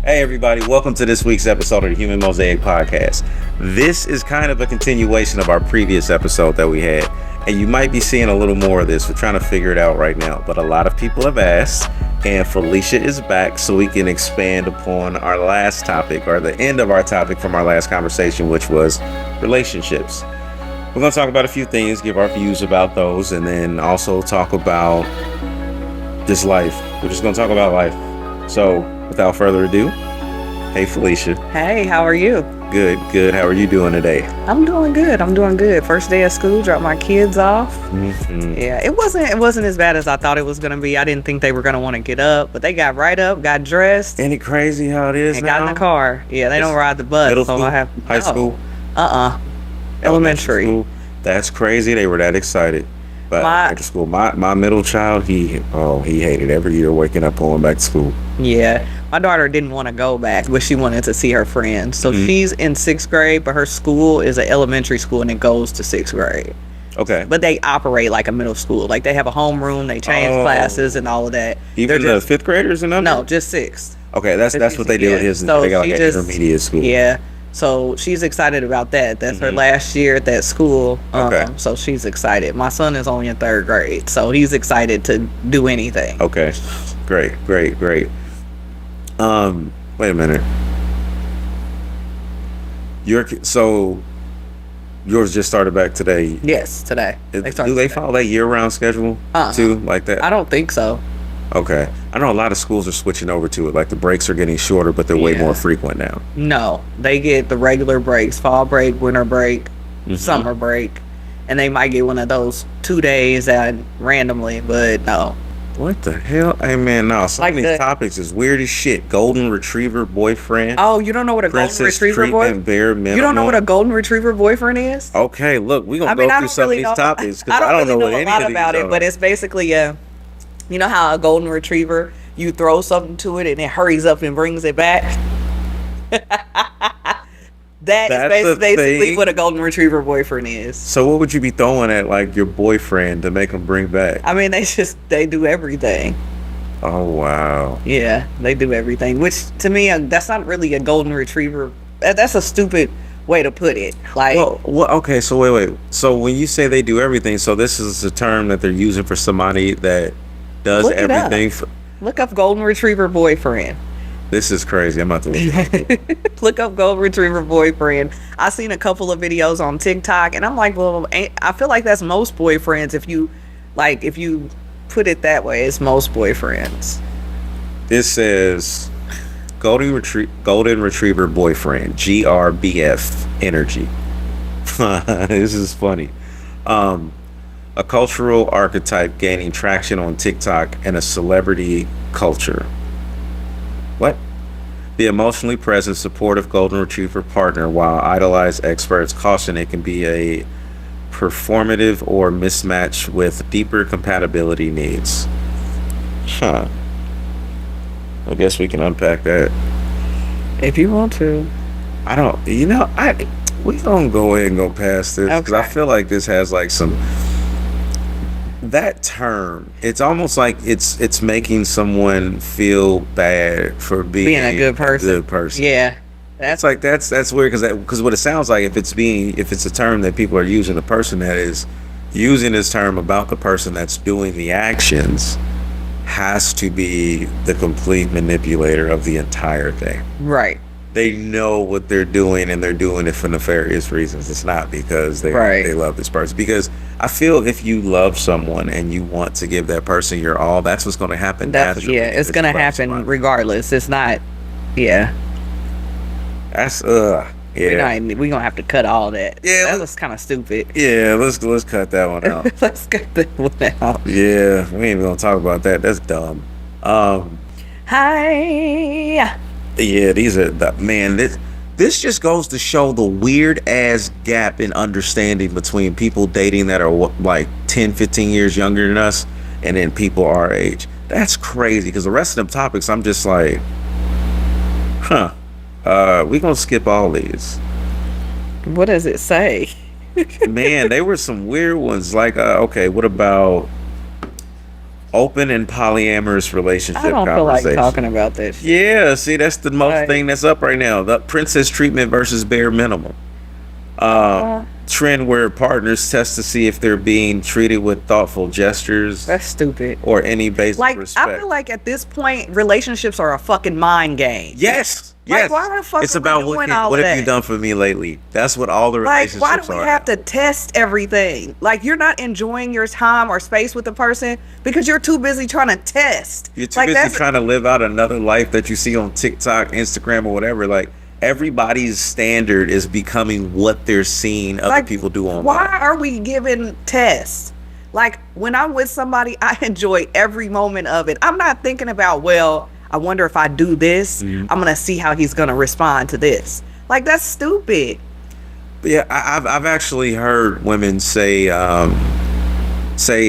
Hey everybody, welcome to this week's episode of the Human Mosaic Podcast. This is kind of a continuation of our previous episode that we had, and you might be seeing a little more of this. We're trying to figure it out right now, but a lot of people have asked, and Felicia is back so we can expand upon our last topic, or the end of our topic from our last conversation, which was relationships. We're going to talk about a few things, give our views about those, and then also talk about just life. We're just going to talk about life. So, without further ado, hey Felicia. Hey, how are you? Good. How are you doing today? I'm doing good. First day of school, dropped my kids off. Mm-hmm. Yeah, it wasn't as bad as I thought it was gonna be. I didn't think they were gonna want to get up, but they got right up, got dressed. Ain't it crazy how it is and now? got in the car. Yeah, they don't ride the bus. Middle so school, I have high school? Elementary. School. That's crazy. They were that excited. But after school, my middle child, he hated every year waking up going back to school. Yeah, my daughter didn't want to go back, but she wanted to see her friends. So she's in 6th grade, but her school is an elementary school and it goes to 6th grade. Okay. But they operate like a middle school. Like they have a homeroom, they change classes and all of that. Even the 5th graders and under? No, just 6th. Okay, that's what they do at his. So they got like an intermediate school. Yeah. So she's excited about that. That's her last year at that school. Okay. So she's excited. My son is only in 3rd grade, so he's excited to do anything. Okay. Great. Wait a minute. Yours just started back today. Yes, today. Do they follow that year-round schedule too, like that? I don't think so. Okay. I know a lot of schools are switching over to it. Like the breaks are getting shorter, but they're way more frequent now. No, they get the regular breaks: fall break, winter break, summer break, and they might get one of those 2 days randomly. But no. What the hell? Hey man, no. Some of these topics is weird as shit. Golden retriever boyfriend. Oh, you don't know what a golden retriever boyfriend? You don't know what a golden retriever boyfriend is? Okay, look, we're gonna go through some of these topics because I don't know what any of these about it, but it's basically you know how a golden retriever, you throw something to it and it hurries up and brings it back? That's basically what a golden retriever boyfriend is. So what would you be throwing at like your boyfriend to make him bring back? I mean, they do everything. Oh wow. Yeah, they do everything, which to me that's not really a golden retriever. That's a stupid way to put it. Like, okay, so wait. So when you say they do everything, so this is a term that they're using for somebody that does everything. Look up golden retriever boyfriend. This is crazy. I'm about to look up golden retriever boyfriend. I seen a couple of videos on TikTok, and I'm like, well, I feel like that's most boyfriends. If you put it that way, it's most boyfriends. This says golden retriever boyfriend, GRBF energy. This is funny. A cultural archetype gaining traction on TikTok and a celebrity culture. What? The emotionally present, supportive golden retriever partner, while idolized experts caution it can be a performative or mismatch with deeper compatibility needs. I guess we can unpack that. If you want to. We gonna go ahead and go past this because I feel like this has like that term, it's almost like it's making someone feel bad for being a good person. Yeah, that's weird because what it sounds like, if it's a term that people are using, the person that is using this term about the person that's doing the actions has to be the complete manipulator of the entire thing. Right. They know what they're doing and they're doing it for nefarious reasons. It's not because they love this person. Because I feel if you love someone and you want to give that person your all, that's what's going to happen. It's going to happen regardless. It's not. Yeah. That's yeah. We're gonna have to cut all that. Yeah, that was kind of stupid. Yeah, let's cut that one out. Let's cut that one out. Yeah, we ain't gonna talk about that. That's dumb. Hi. Yeah, these are this just goes to show the weird ass gap in understanding between people dating that are like 10, 15 years younger than us and then people our age. That's crazy because the rest of them topics I'm just like, we gonna skip all these. What does it say? Man, they were some weird ones like okay, what about Open and polyamorous relationship I don't feel like conversation. talking about this shit. Yeah, see, that's the most Right. thing that's up right now. The princess treatment versus bare minimum. Trend where partners test to see if they're being treated with thoughtful gestures That's stupid. or any basic Like, respect. I feel like at this point, relationships are a fucking mind game. Yes. Like, Yes. why the fuck it's are we about doing what, all what of have you that? done for me lately? That's what all the Like, relationships why do we are. have to test everything? Like, you're not enjoying your time or space with the person because you're too busy trying to test. You're too Like, busy that's trying to live out another life that you see on TikTok, Instagram, or whatever. Like, everybody's standard is becoming what they're seeing other like, people do online. why are we giving tests? Like, when I'm with somebody, I enjoy every moment of it. I'm not thinking about, well, I wonder if I do this, I'm gonna see how he's gonna respond to this. Like, that's stupid. Yeah, I've actually heard women say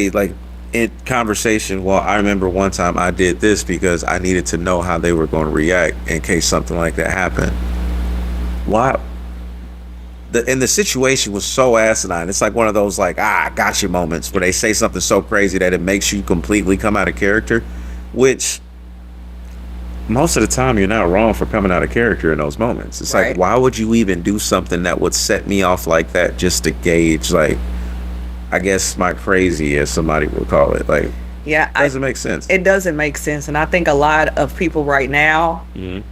like in conversation. Well, I remember one time I did this because I needed to know how they were going to react in case something like that happened. Why? And the situation was so asinine. It's like one of those like I got you moments where they say something so crazy that it makes you completely come out of character, which most of the time you're not wrong for coming out of character in those moments. It's Right. like, why would you even do something that would set me off like that just to gauge, like, I guess my crazy, as somebody would call it. Like, Yeah, doesn't make sense. it doesn't make sense. And I think a lot of people right now,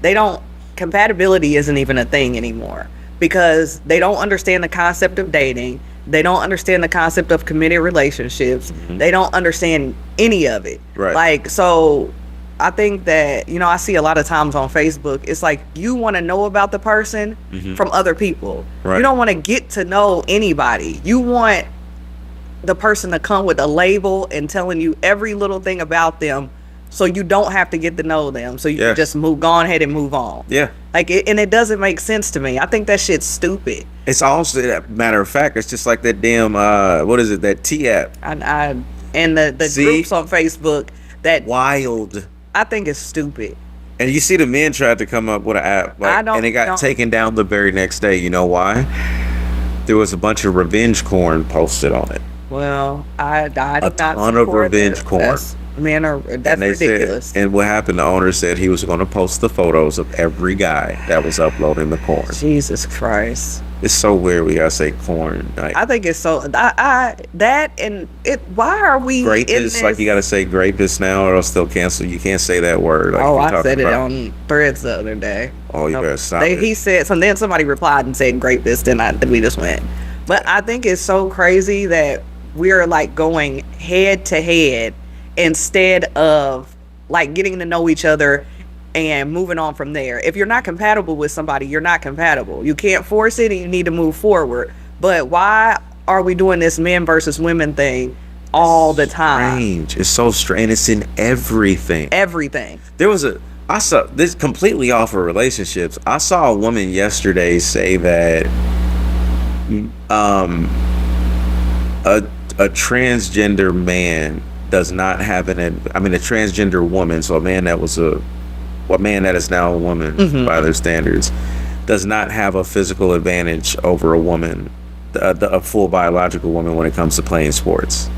they don't, compatibility isn't even a thing anymore because they don't understand the concept of dating. They don't understand the concept of committed relationships. They don't understand any of it. Right. Like, so I think that, you know, I see a lot of times on Facebook, it's like you want to know about the person from other people. Right. You don't want to get to know anybody. You want the person to come with a label and telling you every little thing about them so you don't have to get to know them. So you Yeah. can just go on ahead and move on. Yeah. Like, and it doesn't make sense to me. I think that shit's stupid. It's also, matter of fact, it's just like that damn, what is it, that T app. And the See? groups on Facebook that Wild. I think is stupid. And you see the men tried to come up with an app, like, and it got taken down the very next day. You know why? There was a bunch of revenge porn posted on it. Well, I did not ton of support revenge that. porn. That's And they ridiculous. said, and what happened? The owner said he was going to post the photos of every guy that was uploading the porn. Jesus Christ. It's so weird. We gotta say porn. Like, I think it's so that and it. Why are we in rapist, this? like you gotta say rapist now, or else they'll cancel. You can't say that word. Like Oh, you're I talking said it about. on Threads the other day. Oh, you better stop it. He said, so then somebody replied and said grape this, then we just went. But I think it's so crazy that we're like going head to head instead of like getting to know each other and moving on from there. If you're not compatible with somebody, you're not compatible. You can't force it and you need to move forward. But why are we doing this men versus women thing all the time? Strange. It's so strange. And it's in everything. Everything. I saw this completely off of relationships. I saw a woman yesterday say that a transgender man does not have a transgender woman, so a man that is now a woman by their standards, does not have a physical advantage over a woman, a full biological woman, when it comes to playing sports.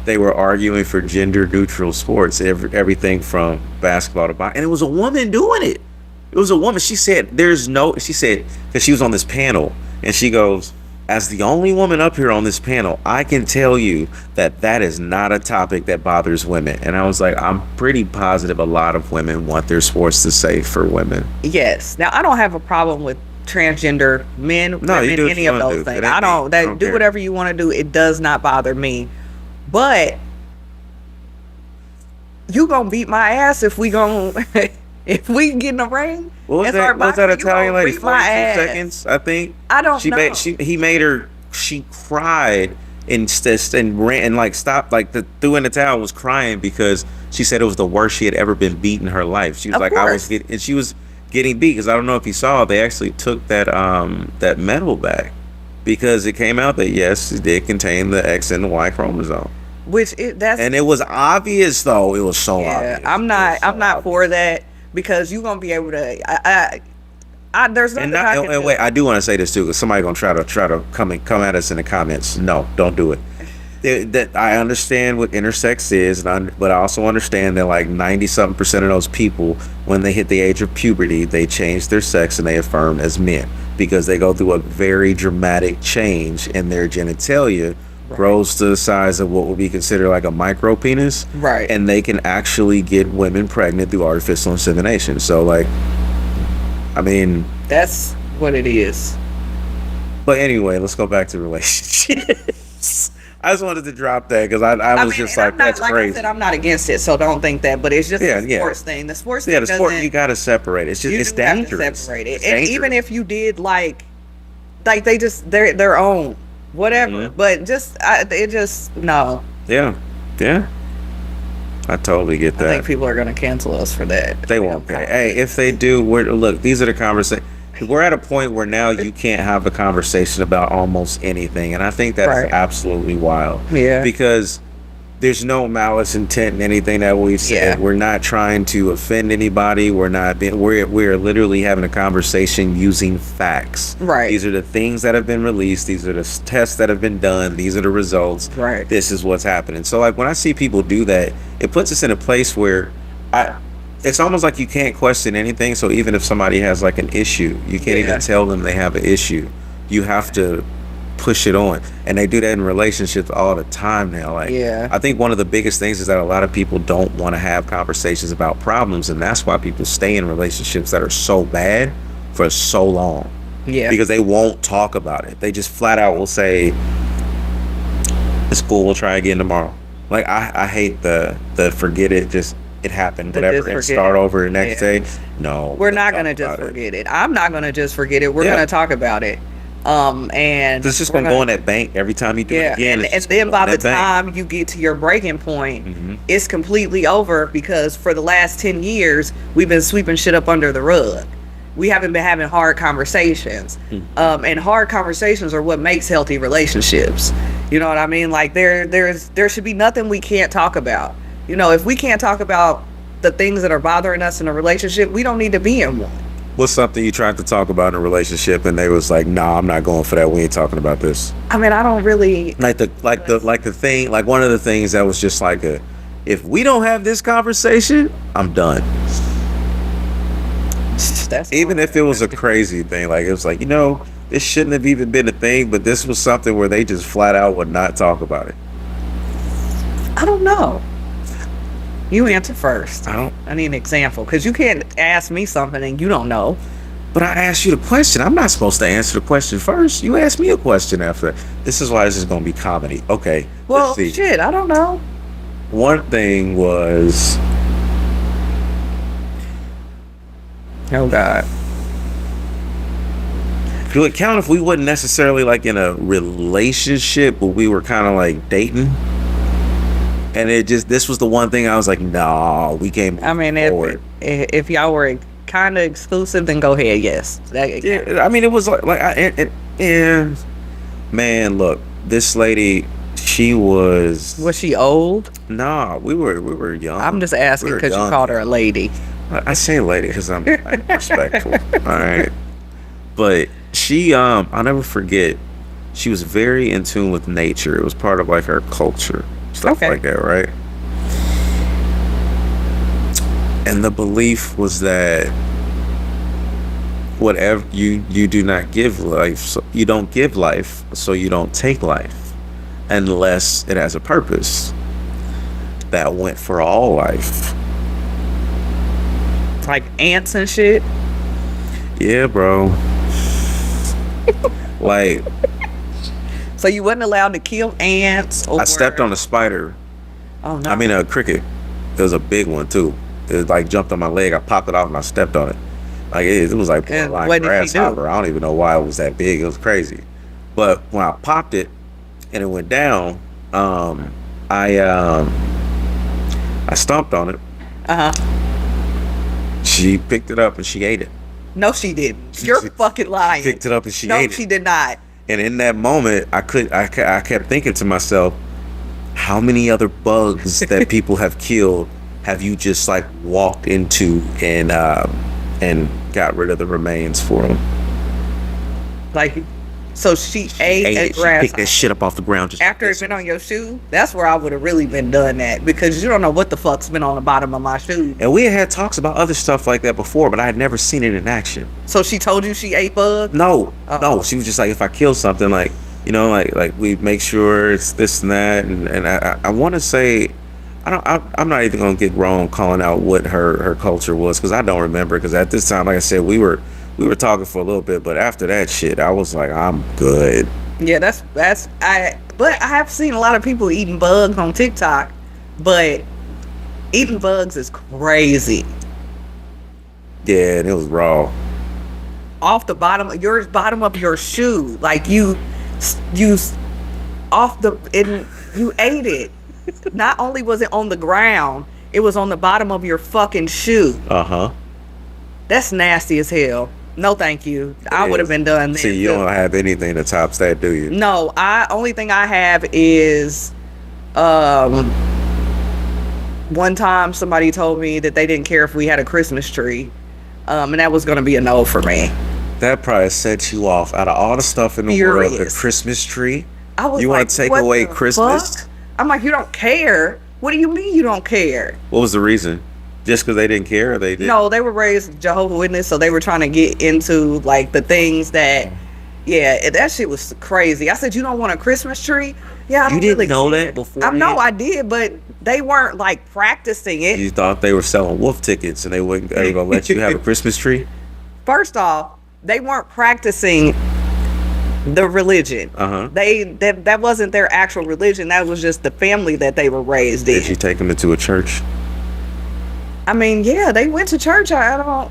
They were arguing for gender neutral sports, everything from basketball to boxing, and it was a woman doing it. It was a woman. She said, because she was on this panel, and she goes, as the only woman up here on this panel, I can tell you that is not a topic that bothers women. And I was like, I'm pretty positive a lot of women want their sports to safe for women. Yes. Now, I don't have a problem with transgender men, No, women, you do what any you of wanna those do. things. It ain't I me. don't. I don't Do care. whatever you want to do. It does not bother me. But you gonna beat my ass if we if we get in the ring. What was and that? start What was that boxing, you Italian gonna lady? beat my 42 ass. seconds, I think. I don't She know. made, he made her. She cried and ran and like stopped, like threw in the towel, was crying because she said it was the worst she had ever been beat in her life. She was Of like, course. she was getting beat because I don't know if you saw, they actually took that medal back because it came out that yes, it did contain the X and the Y chromosome. And it was obvious though. It was so obvious. I'm not for that because you're gonna be able to. There's nothing I can And do. wait, I do want to say this too, because somebody gonna try to come at us in the comments. No, don't do it. that I understand what intersex is, but I also understand that like 90-something% of those people, when they hit the age of puberty, they change their sex and they affirm as men because they go through a very dramatic change in their genitalia, grows to the size of what would be considered like a micro penis, Right. and they can actually get women pregnant through artificial insemination. So like, I mean, That's what it is. but anyway, let's go back to relationships. I just wanted to drop that because I was just like, I'm not, that's like crazy. I said, I'm not against it, so don't think that. But it's just Yeah, the yeah. sports thing. The sports Yeah, thing the sport, doesn't. you gotta separate. It's just You it's do have to dangerous. separate it. It's And dangerous. even if you did like they just they're their own whatever. Mhm. But just it just no. Yeah, I totally get I that. think people are gonna cancel us for that. They won't pay. Hey, if they do, look, these are the conversations. We're at a point where now you can't have a conversation about almost anything, and I think that's Right. absolutely wild. Yeah. Because there's no malice intent in anything that we've said. Yeah. We're not trying to offend anybody. We're literally having a conversation using facts. Right. These are the things that have been released. These are the tests that have been done. These are the results. Right. This is what's happening. So like when I see people do that, it puts us in a place where it's almost like you can't question anything. So even if somebody has like an issue, you can't even tell them they have an issue. You have to push it on, and they do that in relationships all the time now. Like, Yeah. I think one of the biggest things is that a lot of people don't want to have conversations about problems, and that's why people stay in relationships that are so bad for so long. Yeah. Because they won't talk about it. They just flat out will say, "It's cool. We'll try again tomorrow." Like I hate the forget it. Just it happened, The whatever, just and forget start it. over the next Yeah. day. No, We're not talk gonna just about it. forget it. I'm not gonna just forget it. We're Yeah. gonna talk about it. And It's just we're gonna go in that bank every time you do it again. and it's just then gonna by go the in that bank. time you get to your breaking point, Mhm. it's completely over because for the last 10 years, we've been sweeping shit up under the rug. We haven't been having hard conversations. And hard conversations are what makes healthy relationships. You know what I mean? Like there should be nothing we can't talk about. You know, if we can't talk about the things that are bothering us in a relationship, we don't need to be in one. What's something you tried to talk about in a relationship and they was like, "Nah, I'm not going for that. We ain't talking about this." I mean, I don't really. Like the thing, like one of the things that was just like if we don't have this conversation, I'm done. That's Even if it was a crazy thing, like it was like, this shouldn't have even been a thing, but this was something where they just flat out would not talk about it. I don't know. You answer first. I don't. I need an example because you can't ask me something and you don't know. But I asked you the question. I'm not supposed to answer the question first. You asked me a question after. This is why this is going to be comedy. Okay. Well, let's see. shit, I don't know. One thing was, Oh God. it would count if we wasn't necessarily like in a relationship, but we were kind of like dating. And this was the one thing I was like, nah, we can't move I mean, forward. if y'all were kind of exclusive, then go ahead. Yes. Yeah, I mean, it was yeah. Man, look, this lady, she was. Was she old? Nah, we were young. I'm just asking We were because you young. called her a lady. I say lady because I'm respectful. All right, but she, I'll never forget. She was very in tune with nature. It was part of like her culture, stuff Okay. like that, right? And the belief was that whatever you do not give life, so you don't give life, so you don't take life, unless it has a purpose. That went for all life. Like ants and shit. Yeah, bro. Like, So you wasn't allowed to kill ants or I stepped on a spider. Oh no. I mean, a cricket. It was a big one too. It like jumped on my leg. I popped it off and I stepped on it. Like it was like And like what did he do? grasshopper. I don't even know why it was that big. It was crazy. But when I popped it and it went down, I stomped on it. Uh-huh. She picked it up and she ate it. No, she didn't. You're She fucking lying. Picked it up and she No, ate she it. did not. And in that moment, I kept thinking to myself, how many other bugs that people have killed have you just like walked into and got rid of the remains for them? Like So she ate Ate a it. She picked that grasshopper shit up off the ground. Just after it's been on your shoe. That's where I would have really been done that, because you don't know what the fuck's been on the bottom of my shoe. And we had talks about other stuff like that before, but I had never seen it in action. So she told you she ate bugs? No, Oh. no. She was just like, if I kill something, like, you know, like we make sure it's this and that. And I want to say, I'm not even gonna get wrong calling out what her culture was, because I don't remember. Because at this time, like I said, we were talking for a little bit, but after that shit, I was like, I'm good. Yeah, but I have seen a lot of people eating bugs on TikTok, but eating bugs is crazy. Yeah, and it was raw. Off the bottom of your shoe, like you off the and you ate it. Not only was it on the ground, it was on the bottom of your fucking shoe. That's nasty as hell. No, thank you. I would have been done then. See, you don't have anything that tops that, do you? No, only thing I have is one time somebody told me that they didn't care if we had a Christmas tree. And that was gonna be a no for me. That probably set you off. Out of all the stuff in the world, the Furious. Christmas tree. I was You like, want to take what away the Christmas? fuck? I'm like, you don't care? What do you mean you don't care? What was the reason? Just because they didn't care, or they did? No, they were raised Jehovah's Witness, so they were trying to get into like the things that, yeah, that shit was crazy. I said, you don't want a Christmas tree? Yeah, I don't You didn't really know care. that before? I know I did, but they weren't like practicing it. You thought they were selling wolf tickets and they were gonna let you have a Christmas tree? First off, they weren't practicing the religion. That wasn't their actual religion. That was just the family that they were raised in. Did you take them into a church? I mean, yeah, they went to church. I don't know.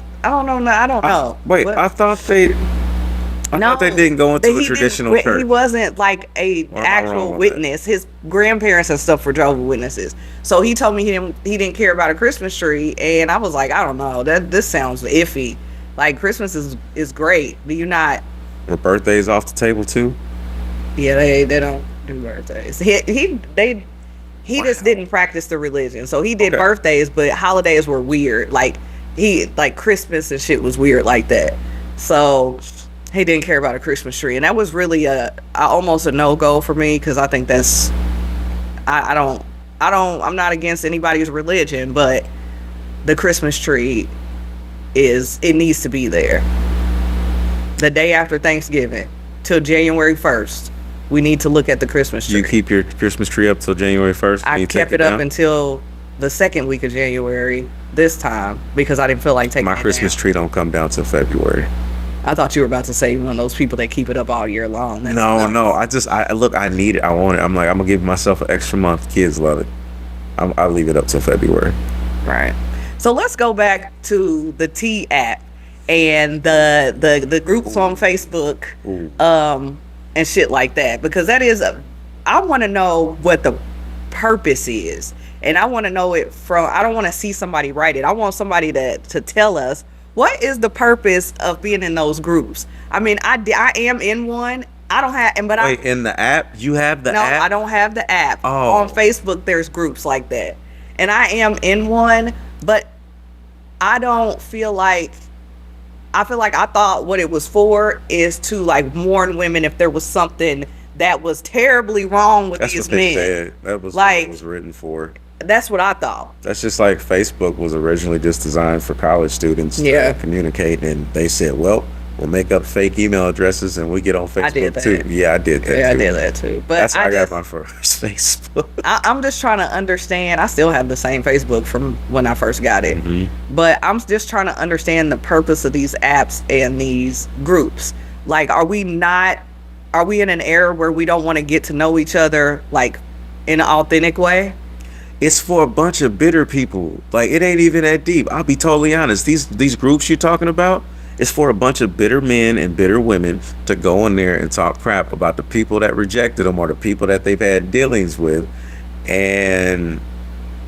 I don't know. Wait, But- I thought they didn't go into a traditional church. He wasn't like a Or am I wrong actual with witness. His grandparents and stuff were Jehovah's Witnesses. So he told me he didn't care about a Christmas tree, and I was like, I don't know. This sounds iffy. Like, Christmas is great. Do you not? Were birthdays off the table too? Yeah, they don't do birthdays. He just didn't practice the religion. So he did Okay. birthdays, but holidays were weird. Like Christmas and shit was weird like that. So he didn't care about a Christmas tree, and that was really almost a no-go for me, because I think that's I'm not against anybody's religion, but the Christmas tree it needs to be there. The day after Thanksgiving till January 1st, we need to look at the Christmas tree. You keep your Christmas tree up till January 1st? I kept it up until the second week of January this time, because I didn't feel like taking My it Christmas down. tree don't come down till February. I thought you were about to say one of those people that keep it up all year long. That's No. nuts. I need it. I want it. I'm like, I'm gonna give myself an extra month. Kids love it. I'll leave it up till February. Right. So let's go back to the T app and the groups on Facebook, and shit like that, because that is I want to know what the purpose is, and I want to know it from. I don't want to see somebody write it. I want somebody to tell us what is the purpose of being in those groups. I mean, I am in one. I don't have, but Wait, in the app? You have the app? no, I don't have the app. Oh. On Facebook, there's groups like that, and I am in one, but I don't feel like. I feel like I thought what it was for is to like warn women if there was something that was terribly wrong with That's these what they men. said. That was Like- what it was written for. That's what I thought. That's just like Facebook was originally just designed for college students Yeah. to communicate, and they said, well, we'll make up fake email addresses and we get on Facebook did that. too. Yeah, I did that Yeah, too. I did that too. But That's how I got just- my first Facebook. I'm just trying to understand. I still have the same Facebook from when I first got it. Mhm. But I'm just trying to understand the purpose of these apps and these groups. Like, are we in an era where we don't want to get to know each other like in an authentic way? It's for a bunch of bitter people. Like, it ain't even that deep. I'll be totally honest. These groups you're talking about, it's for a bunch of bitter men and bitter women to go in there and talk crap about the people that rejected them or the people that they've had dealings with, and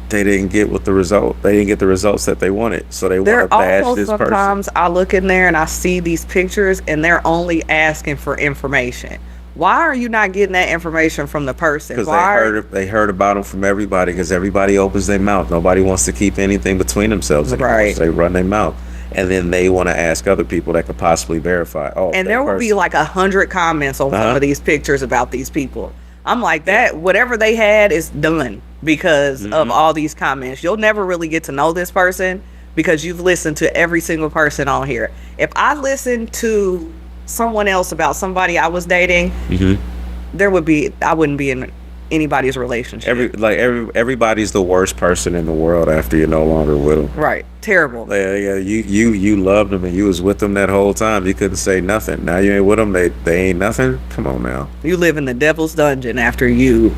they didn't get the results that they wanted. So they want There to bash also this person. sometimes I look in there and I see these pictures and they're only asking for information. Why are you not getting that information from the person? Because they heard about them from everybody, because everybody opens their mouth. Nobody wants to keep anything between themselves anymore, Right. so they run their mouth. and then they want to ask other people that could possibly verify. Oh, And that there will be person. like 100 comments on some Uh-huh. of these pictures about these people. I'm like, that whatever they had is done because of all these comments. You'll never really get to know this person because you've listened to every single person on here. If I listened to someone else about somebody I was dating, I wouldn't be in anybody's relationship. Everybody's the worst person in the world after you're no longer with them. Right. Terrible. Yeah, you loved them and you was with them that whole time. You couldn't say nothing. Now you ain't with them. They ain't nothing. Come on now. You live in the devil's dungeon after you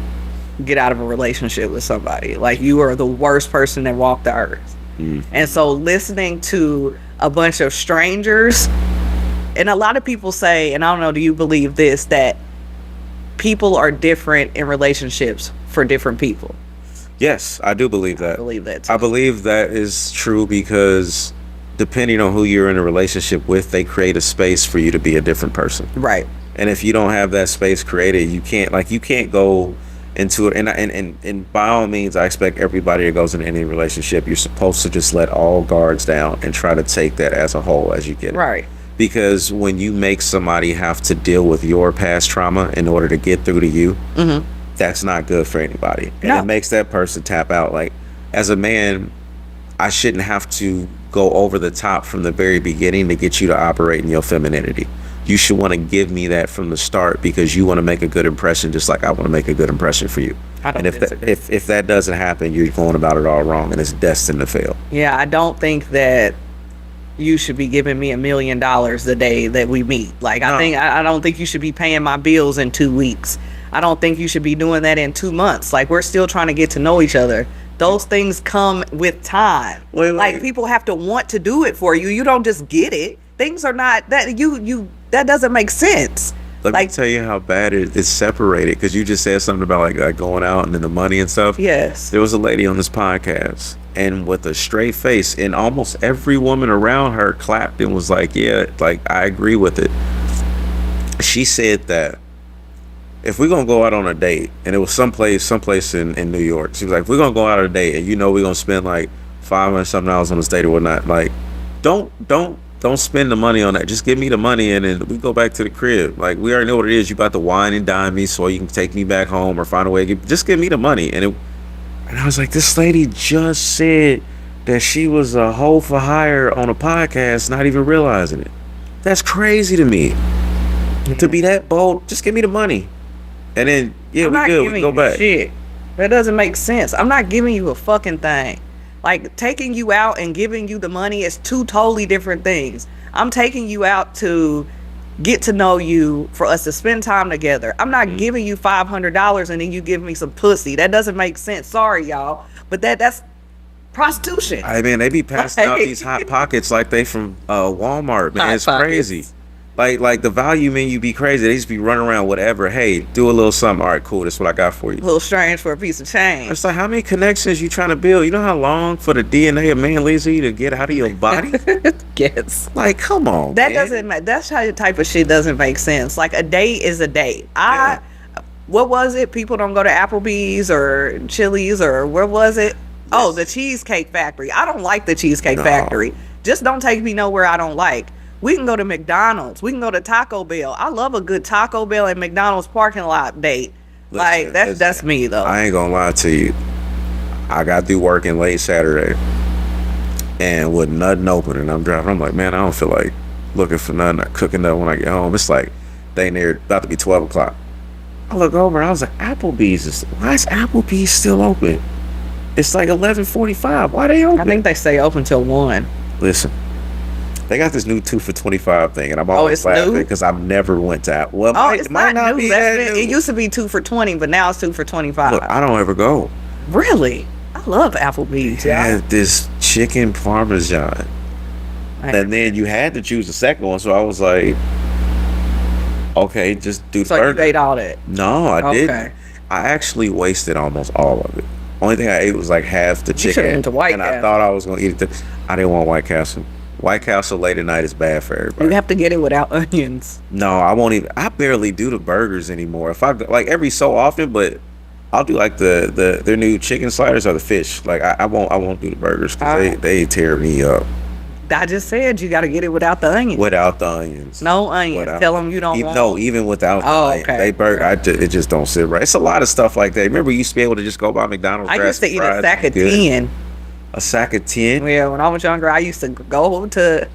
get out of a relationship with somebody. Like, you are the worst person that walked the earth. And so listening to a bunch of strangers, and a lot of people say, and I don't know, do you believe this, that people are different in relationships for different people? Yes, I do believe that. I believe that too. I believe that is true because depending on who you're in a relationship with, they create a space for you to be a different person. Right. And if you don't have that space created, you can't go into it. And by all means, I expect everybody that goes into any relationship, you're supposed to just let all guards down and try to take that as a whole as you get it. Right. Because when you make somebody have to deal with your past trauma in order to get through to you, that's not good for anybody. And No. it makes that person tap out. Like, as a man, I shouldn't have to go over the top from the very beginning to get you to operate in your femininity. You should want to give me that from the start because you want to make a good impression, just like I want to make a good impression for you. I don't And if disagree. if that doesn't happen, you're going about it all wrong, and it's destined to fail. Yeah, I don't think that you should be giving me $1 million the day that we meet. Like, No. I don't think you should be paying my bills in 2 weeks. I don't think you should be doing that in 2 months. Like, we're still trying to get to know each other. Those things come with time. Wait. Like, people have to want to do it for you. You don't just get it. Things are not that that doesn't make sense. Let me tell you how bad it's separated, because you just said something about like going out and then the money and stuff. Yes. There was a lady on this podcast, and with a straight face, and almost every woman around her clapped and was like, yeah, like, I agree with it. She said that if we're gonna go out on a date, and it was someplace in New York, she was like, if we're gonna go out on a date and we're gonna spend like $500 something on this date or whatnot, like, don't spend the money on that. Just give me the money and then we go back to the crib. Like, we already know what it is. You about to wine and dine me so you can take me back home or find a way to just give me the money. And I was like, this lady just said that she was a hoe for hire on a podcast, not even realizing it. That's crazy to me. To be that bold, just give me the money. And then, yeah, I'm we not good. We giving go you back. shit. That doesn't make sense. I'm not giving you a fucking thing. Like, taking you out and giving you the money is two totally different things. I'm taking you out to get to know you, for us to spend time together. I'm not giving you $500 and then you give me some pussy. That doesn't make sense. Sorry, y'all. But that's prostitution. I mean, they be passing out Like- these hot pockets like they from Walmart, man. Hot It's pockets. crazy. Like the value menu be crazy. They just be running around whatever. Hey, do a little something. All right, cool. That's what I got for you. A little strange for a piece of change. It's like, how many connections you trying to build? You know how long for the DNA of man leaves you to get out of your body? Yes. Like, come on, That man. doesn't make, that's how the type of shit doesn't make sense. Like, a date is a date. What was it? People don't go to Applebee's or Chili's, or where was it? Oh, the Cheesecake Factory. I don't like the Cheesecake No. Factory. Just don't take me nowhere I don't like. We can go to McDonald's. We can go to Taco Bell. I love a good Taco Bell and McDonald's parking lot date. Like, Listen, that's me though. I ain't gonna lie to you. I got through working late Saturday, and with nothing open, and I'm driving. I'm like, man, I don't feel like looking for nothing, or cooking up when I get home. It's like they near about to be 12 o'clock. I look over and I was like, why is Applebee's still open? It's like 11:45. Why they open? I think they stay open till 1. Listen, they got this new 2 for $25 thing, and I'm Oh, always it's laughing new? because I've never went to Apple. Well, Oh, it it's might not new. be That's that been- It new. used to be 2 for $20, but now it's 2 for $25. Look, I don't ever go. Really? I love Applebee's. They Yeah. had this chicken parmesan, and then you had to choose the second one. So I was like, okay, just do the So you burger. ate all that. No, I Okay. didn't. I actually wasted almost all of it. Only thing I ate was like half the chicken, should've went to White and I Castle. thought I was gonna eat it. I didn't want White Castle. White Castle late at night is bad for everybody. You have to get it without onions. No, I won't even. I barely do the burgers anymore. If I like every so often, but I'll do like their new chicken sliders or the fish. Like I won't do the burgers because they tear me up. I just said you got to get it without the onions. Without the onions. No onions. Tell them you don't want. No, even without the onions. Okay. It just don't sit right. It's a lot of stuff like that. Remember, you used to be able to just go buy McDonald's. I used to eat a sack of 10. A sack of 10? Yeah, when I was younger, I used to go to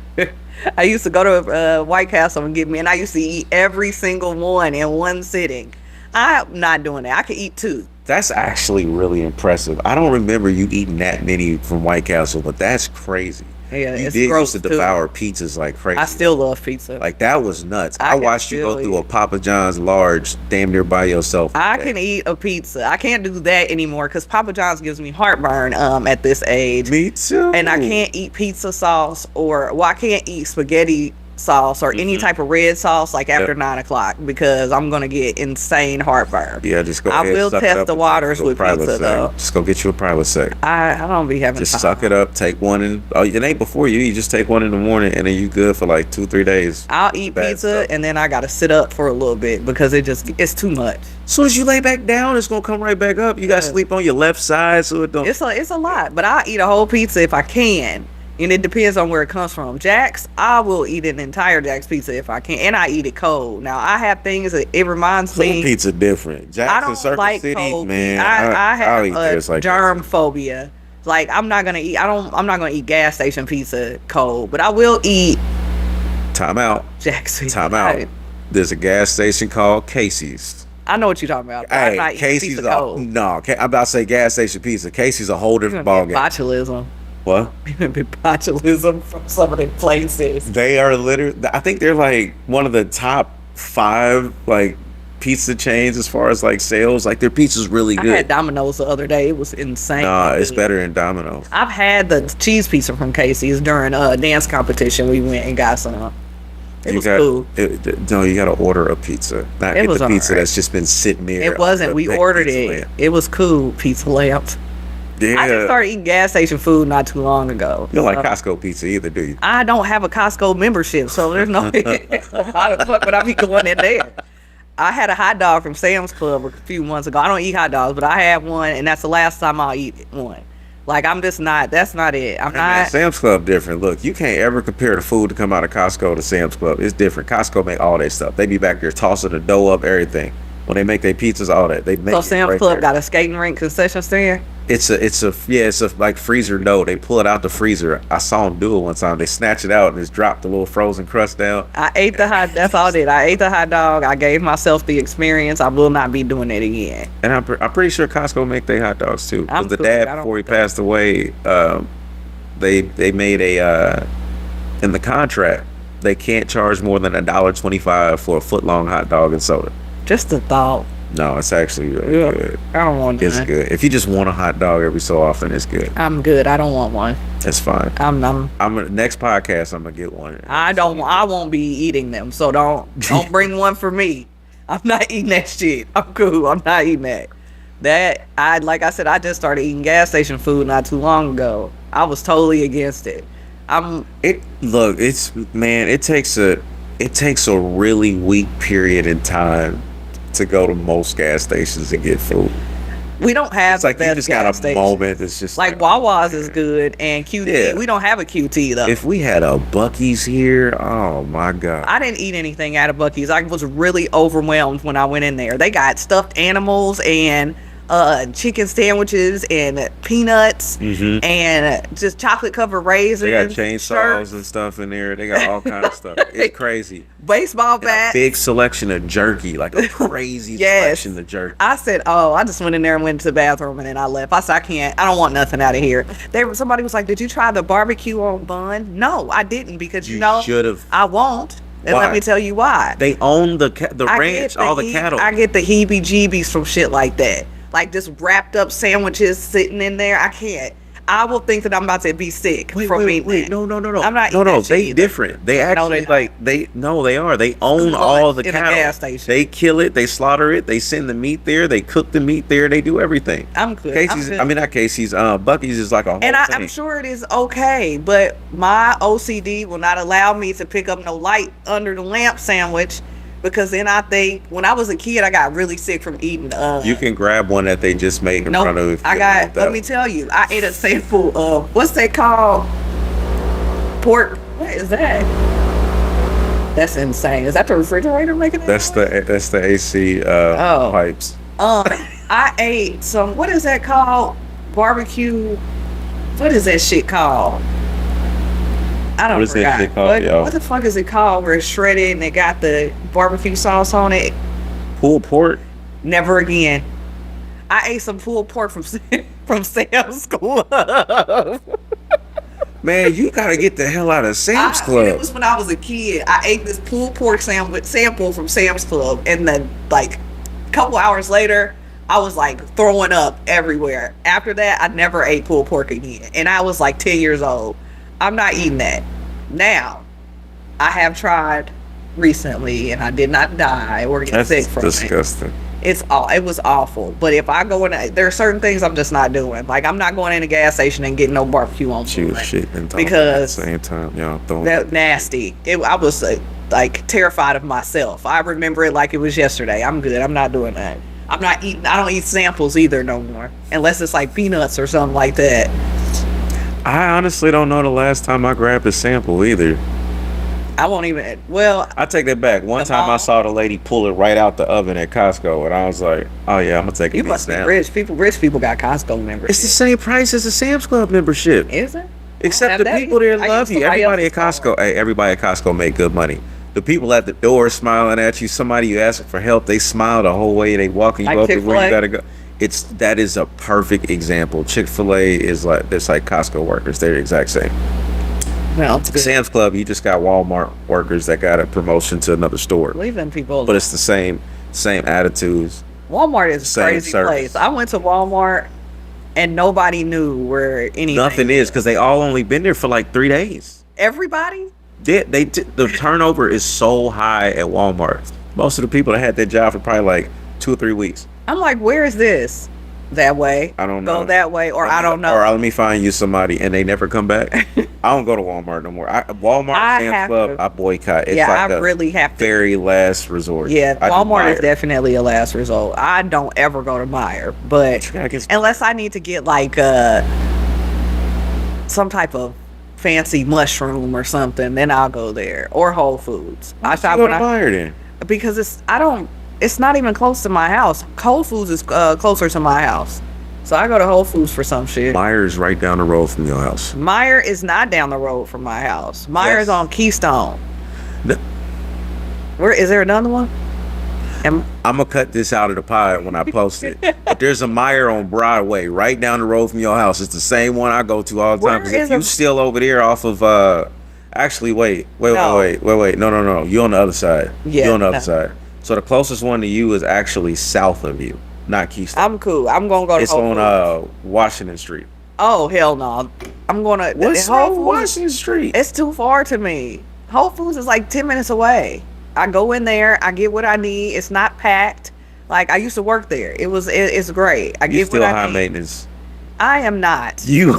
White Castle and get me, and I used to eat every single one in one sitting. I'm not doing that. I could eat 2. That's actually really impressive. I don't remember you eating that many from White Castle, but that's crazy. Yeah, you it's did gross used to too. devour pizzas like crazy. I still love pizza. Like, that was nuts. I watched you go through a Papa John's large damn near by yourself. I can eat a pizza. I can't do that anymore because Papa John's gives me heartburn at this age. Me too. And I can't eat pizza sauce I can't eat spaghetti sauce or any type of red sauce like after 9 o'clock because I'm gonna get insane heartburn. Yeah, just go ahead. I will test the waters with pizza though. Just go get you a private sec. I don't be having just time. Suck it up, take one and it ain't before you eat. Just take one in the morning and then you good for like 2-3 days. I'll eat pizza and then I gotta sit up for a little bit because it's too much. As soon as you lay back down, it's gonna come right back up. You gotta sleep on your left side so it don't. It's a lot, but I eat a whole pizza if I can. And it depends on where it comes from. Jack's, I will eat an entire Jack's pizza if I can. And I eat it cold. Now, I have things that it reminds me. Pizza different. Jack's and Circle City, cold man. I have a germ phobia. Like, I'm not going to eat gas station pizza cold. But I will eat. Time out. Jack's pizza. Time out. There's a gas station called Casey's. I know what you're talking about. Hey, I'm not Casey's pizza cold. I'm about to say gas station pizza. Casey's a whole different ballgame. Botulism. What? Botulism from some of the places. They are literally, I think they're like one of the top 5 like pizza chains as far as like sales. Like, their pizza's really good. I had Domino's the other day. It was insane. Nah, it's better than Domino's. I've had the cheese pizza from Casey's during a dance competition. We went and got some. It was cool. No, you got to order a pizza. Not get the pizza that's just been sitting there. It wasn't. We ordered it. It was cool. Pizza lamps. Yeah. I just started eating gas station food not too long ago. You don't like Costco pizza either, do you? I don't have a Costco membership, so there's no. How the fuck would I be going in there? I had a hot dog from Sam's Club a few months ago. I don't eat hot dogs, but I had one, and that's the last time I'll eat one. Like, I'm just not. That's not it. Man, Sam's Club different. Look, you can't ever compare the food to come out of Costco to Sam's Club. It's different. Costco make all that stuff. They be back there tossing the dough up, everything. When they make their pizzas, all that they make. So Sam's Club got a skating rink concession stand. It's a like freezer dough. They pull it out the freezer. I saw them do it one time. They snatch it out and just drop the little frozen crust down. I ate that's all I did. I ate the hot dog. I gave myself the experience. I will not be doing it again. And I'm pretty sure Costco make their hot dogs too. Because the dad, before he passed away, they made in the contract, they can't charge more than $1.25 for a foot-long hot dog and soda. Just a thought. No, it's actually really good. I don't want It's good. If you just want a hot dog every so often, it's good. I'm good. I don't want one. It's fine. I'm next podcast I'm gonna get one. I won't be eating them. So don't bring one for me. I'm not eating that shit. I'm cool. I'm not eating that. Like I said, I just started eating gas station food not too long ago. I was totally against it. It takes a really weak period in time to go to most gas stations and get food. We don't have. It's like you just got a moment. It's just like Wawa's is good and QT. Yeah. We don't have a QT though. If we had a Buc-ee's here, oh my god! I didn't eat anything out of Buc-ee's. I was really overwhelmed when I went in there. They got stuffed animals and chicken sandwiches and peanuts and just chocolate covered raisins. They got chainsaws and stuff in there. They got all kind of stuff. It's crazy. Baseball bats. A big selection of jerky, like a crazy selection of jerky. I said, I just went in there and went to the bathroom and then I left. I said, I don't want nothing out of here. Somebody was like, did you try the barbecue on bun? No, I didn't because you should have. I won't. And let me tell you why. They own the ranch, all the cattle. I get the heebie-jeebies from shit like that. Like just wrapped up sandwiches sitting in there. I can't. I will think that I'm about to be sick from eating that. No. I'm not eating that shit either. Different. They actually they are. They own all the cattle. In a gas station. They kill it. They slaughter it. They send the meat there. They cook the meat there. They do everything. I'm good. Not Casey's. Buc-ee's is like a whole thing. I'm sure it is okay, but my OCD will not allow me to pick up no light under the lamp sandwich. Because then I think, when I was a kid, I got really sick from eating. You can grab one that they just made in front of you. Let me tell you, I ate a sample of, what's that called? Pork. What is that? That's insane. Is that the refrigerator making that? That's the AC pipes. I ate some. What is that called? Barbecue. What is that shit called? I don't forgot. That shit called, what the fuck is it called? Where it's shredded and it got the barbecue sauce on it. Pulled pork. Never again. I ate some pulled pork from Sam's Club. Man, you gotta get the hell out of Sam's Club. It was when I was a kid. I ate this pulled pork sample from Sam's Club, and then like a couple hours later, I was like throwing up everywhere. After that, I never ate pulled pork again, and I was like 10 years old. I'm not eating that. Now, I have tried recently, and I did not die or get sick from it. That's disgusting. It was awful. But if I go in, there are certain things I'm just not doing. Like I'm not going in a gas station and getting no barbecue on food because at the same time, that nasty. I was like terrified of myself. I remember it like it was yesterday. I'm good. I'm not doing that. I'm not eating. I don't eat samples either no more, unless it's like peanuts or something like that. I honestly don't know the last time I grabbed a sample either. I won't even. Well, I take that back. One time I saw the lady pull it right out the oven at Costco, and I was like, "Oh yeah, I'm gonna take it." You must be rich. Rich people got Costco membership. It's the same price as a Sam's Club membership. Is it? Except the people there love you. Everybody at Costco make good money. The people at the door smiling at you. Somebody you asking for help, they smile the whole way. They walking you up to where you gotta go. That is a perfect example. Chick-fil-A is like Costco workers. They're the exact same. Well, Sam's Club, you just got Walmart workers that got a promotion to another store. Leave them people. But it's the same attitudes. Walmart is a crazy place. I went to Walmart and nobody knew where anything. Nothing is because they all only been there for like 3 days. Everybody? The turnover is so high at Walmart. Most of the people that had that job for probably like 2 or 3 weeks. I'm like, where is this? That way. I don't know. Go that way, or I don't know. Or let me find you somebody, and they never come back. I don't go to Walmart no more. Sam's Club, I boycott. It's I really have to. Very last resort. Yeah, Walmart is definitely a last resort. I don't ever go to Meijer, but unless I need to get like some type of fancy mushroom or something, then I'll go there. Or Whole Foods. I shop at Meijer then. Because it's not even close to my house. Whole Foods is closer to my house. So I go to Whole Foods for some shit. Meijer is right down the road from your house. Meijer is not down the road from my house. Meijer is on Keystone. Where is there another one? I'm gonna cut this out of the pod when I post it. But there's a Meijer on Broadway right down the road from your house. It's the same one I go to all the time. Because if you still over there off of actually wait. No, you're on the other side. Yeah, you're on the other side. So the closest one to you is actually south of you, not Keystone. I'm cool. I'm gonna go to Whole Foods. It's on Washington Street. Oh hell no! I'm gonna. What's wrong with Washington Street? It's too far to me. Whole Foods is like 10 minutes away. I go in there. I get what I need. It's not packed. Like I used to work there. It's great. I get what I need. High maintenance. I am not. You.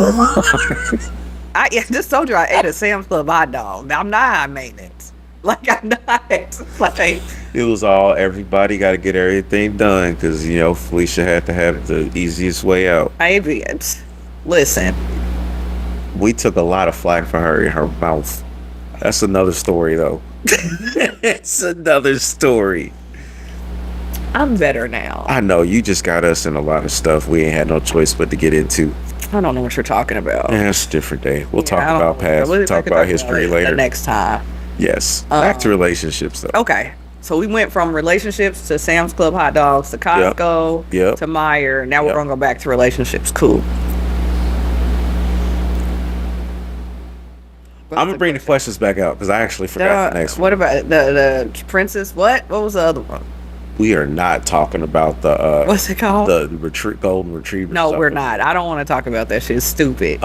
I just told you I ate a Sam's Club hot dog. I'm not high maintenance. Like I'm not. Like. It was everybody got to get everything done because, Felicia had to have the easiest way out. Listen. We took a lot of flack for her in her mouth. That's another story, though. It's another story. I'm better now. I know. You just got us in a lot of stuff we ain't had no choice but to get into. I don't know what you're talking about. Yeah, it's a different day. We'll talk about past. We'll talk about history later. The next time. Yes. Back to relationships, though. Okay. So we went from relationships to Sam's Club hot dogs to Costco to Meijer. Now we're going to go back to relationships. Cool. I'm going to bring the questions back out because I actually forgot the next one. What about the princess? What was the other one? We are not talking about the... what's it called? The golden retriever. No, we're not. I don't want to talk about that shit. It's stupid.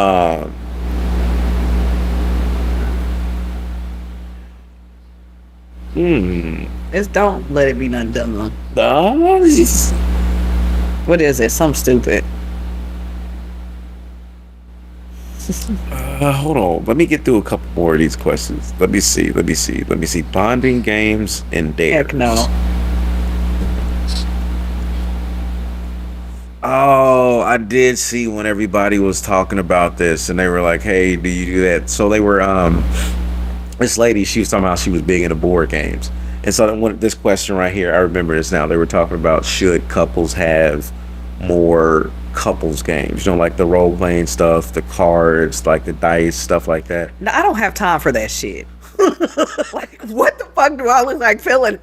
Just don't let it be nothing dumb. What is it? Something stupid. Hold on. Let me get through a couple more of these questions. Let me see. Bonding games and dares. Heck no. Oh, I did see when everybody was talking about this, and they were like, "Hey, do you do that?" So they were, this lady, she was talking about she was big into board games, and so this question right here, I remember this now. They were talking about should couples have more couples games, like the role playing stuff, the cards, like the dice, stuff like that. No, I don't have time for that shit. Like, what the fuck do I look like feeling?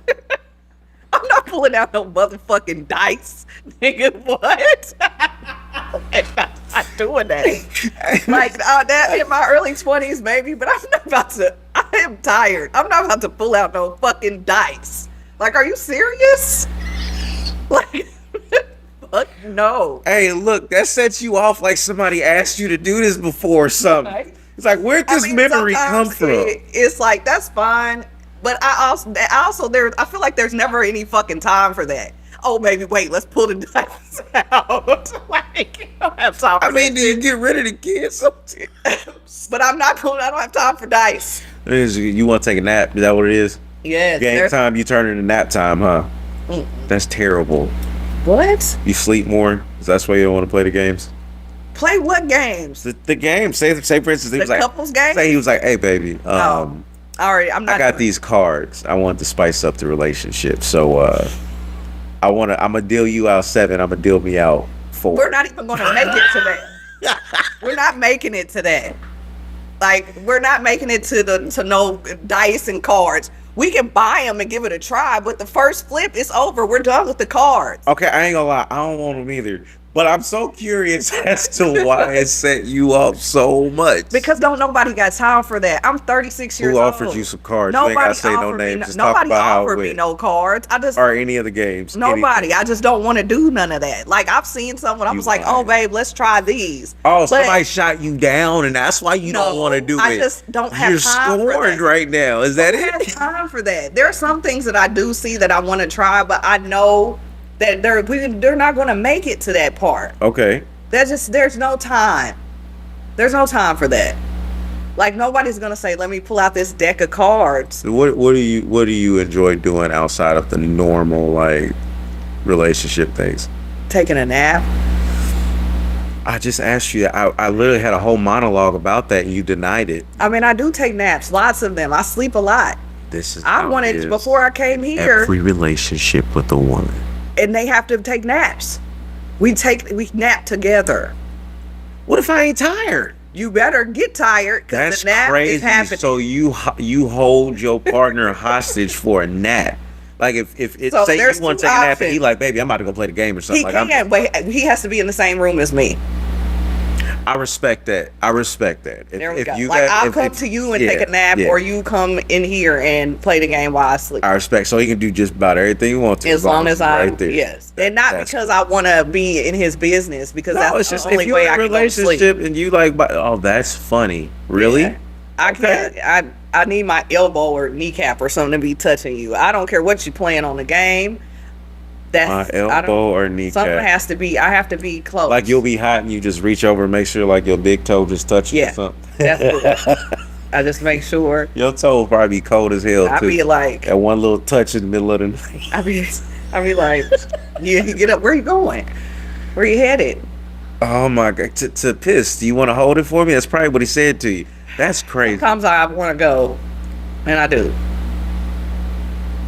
I'm not pulling out no motherfucking dice, nigga. What? I'm not doing that. Like that in my early 20s, maybe, but I'm not about to. I am tired. I'm not about to pull out no fucking dice. Like, are you serious? Like, fuck no. Hey, look, that sets you off like somebody asked you to do this before or something. Right. It's like, where'd this memory come from? It's like, that's fine. But I feel like there's never any fucking time for that. Oh, baby, wait, let's pull the dice out. Like, you don't have time for do you get rid of the kids? But I don't have time for dice. You want to take a nap? Is that what it is? Yes. Game time, you turn into nap time, huh? That's terrible. What? You sleep more? That's why you don't want to play the games? Play what games? The game. Say for instance, he was like, couples game? Say he was like, hey, baby, I'm not. I got these cards. I want to spice up the relationship. So I'm gonna deal you out 7. I'm gonna deal me out 4. We're not even gonna make it to that. We're not making it to that. Like, we're not making it to no dice and cards. We can buy them and give it a try, but the first flip is over. We're done with the cards. Okay, I ain't gonna lie. I don't want them either. But I'm so curious as to why it set you up so much. Because don't nobody got time for that. I'm 36 years old. Who offered you some cards? You ain't gotta say no names. Just talk about how it went. Nobody offered me no cards. Or any of the games. Nobody. Anything. I just don't want to do none of that. Like, I've seen someone. I was like, oh, babe, let's try these. Oh, somebody shot you down, and that's why you don't want to do it. I just don't have time for that. You're scorned right now. Is that it? I don't have time for that. There are some things that I do see that I want to try, but I know that they're not going to make it to that part. Okay. There's no time. There's no time for that. Like, nobody's going to say, let me pull out this deck of cards. What do you enjoy doing outside of the normal, like, relationship things? Taking a nap. I just asked you. I literally had a whole monologue about that, and you denied it. I mean, I do take naps, lots of them. I sleep a lot. Before I came here. Every relationship with a woman. And they have to take naps. We nap together. What if I ain't tired? You better get tired, because the nap crazy. is happening. So you hold your partner hostage for a nap. Like, if say you want to take a nap and he like, baby, I'm about to go play the game or something. But he has to be in the same room as me. I respect that. There we go. I'll come to you and take a nap, or you come in here and play the game while I sleep. I respect. So he can do just about everything you want to, as long as I'm right there. Yes, and not because I want to be in his business, because that's the only way I can go to sleep. Relationship and you like, oh, that's funny. Really? Yeah. I can't. I need my elbow or kneecap or something to be touching you. I don't care what you're playing on the game. My elbow or kneecap. Something has to be. I have to be close. Like, you'll be hot and you just reach over and make sure like your big toe just touches or something. That's cool. I just make sure. Your toe will probably be cold as hell too. I be like, that one little touch in the middle of the night. I be like, you get up. Where you going? Where you headed? Oh my God! To piss. Do you want to hold it for me? That's probably what he said to you. That's crazy. Sometimes I want to go, and I do.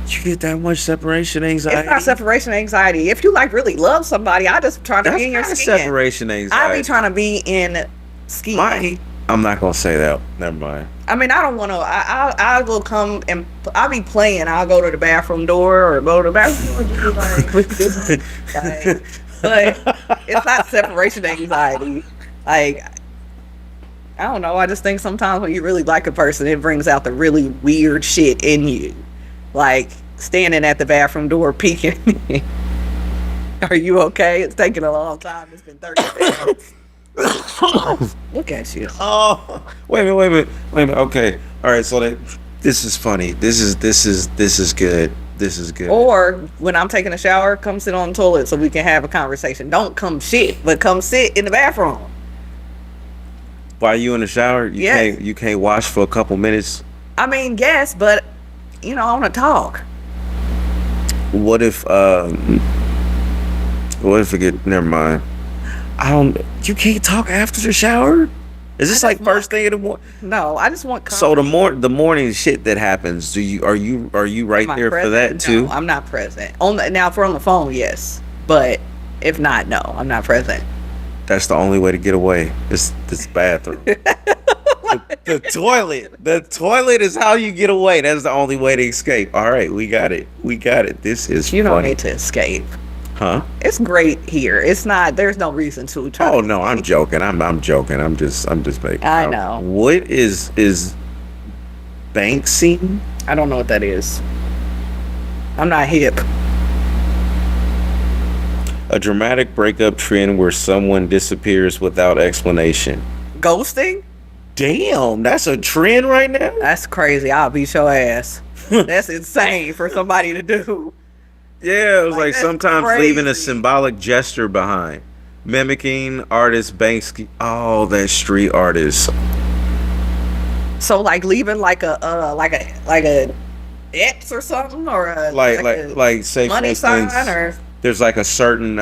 You get that much separation anxiety? It's not separation anxiety. If you like really love somebody, I just trying to be in your skin. Separation anxiety. I be trying to be in skin. I'm not gonna say that. Never mind. I mean, I don't want to. I will come and I'll be playing. I'll go to the bathroom door or go to the bathroom door. But it's not separation anxiety. Like, I don't know. I just think sometimes when you really like a person, it brings out the really weird shit in you. Like, standing at the bathroom door peeking. Are you okay? It's taking a long time. It's been 30 minutes. Look at you. Oh, wait a minute. Okay. All right. So this is funny. This is good. This is good. Or when I'm taking a shower, come sit on the toilet so we can have a conversation. Don't come shit, but come sit in the bathroom. While you in the shower, you can't wash for a couple minutes. I mean, yes, but I want to talk. What if What if I get? Never mind. I don't. You can't talk after the shower. Is this like first thing in the morning? No, I just want. So the morning shit that happens. Are you right there for that too? No, I'm not present. Now if we're on the phone, yes, but if not, no, I'm not present. That's the only way to get away. This bathroom. The toilet. The toilet is how you get away. That's the only way to escape. All right, we got it. This is You don't funny. need to escape. Huh? It's great here. It's not. There's no reason to try. Oh no, I'm joking. I'm joking. I'm just making. I know. What is Banksy? I don't know what that is. I'm not hip. A dramatic breakup trend where someone disappears without explanation. Ghosting? Damn, that's a trend right now. That's crazy. I'll beat your ass. That's insane for somebody to do. Yeah, it was like that's sometimes crazy. leaving a symbolic gesture behind. Mimicking artist Banksy. Oh, that street artist. So like leaving like a X or something, or a Like say for money instance, sign, or there's like a certain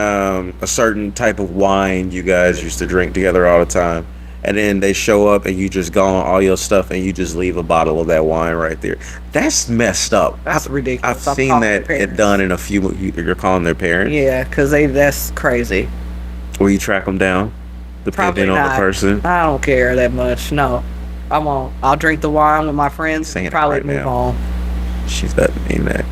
type of wine you guys used to drink together all the time. And then they show up and you just go on all your stuff and you just leave a bottle of that wine right there. That's messed up. That's ridiculous. I've seen that it done in a few. You're calling their parents. Yeah, because that's crazy. Will you track them down, Probably depending on not. the person? I don't care that much. No, I won't. I'll drink the wine with my friends. Saying it Probably right move now. on. She doesn't mean that.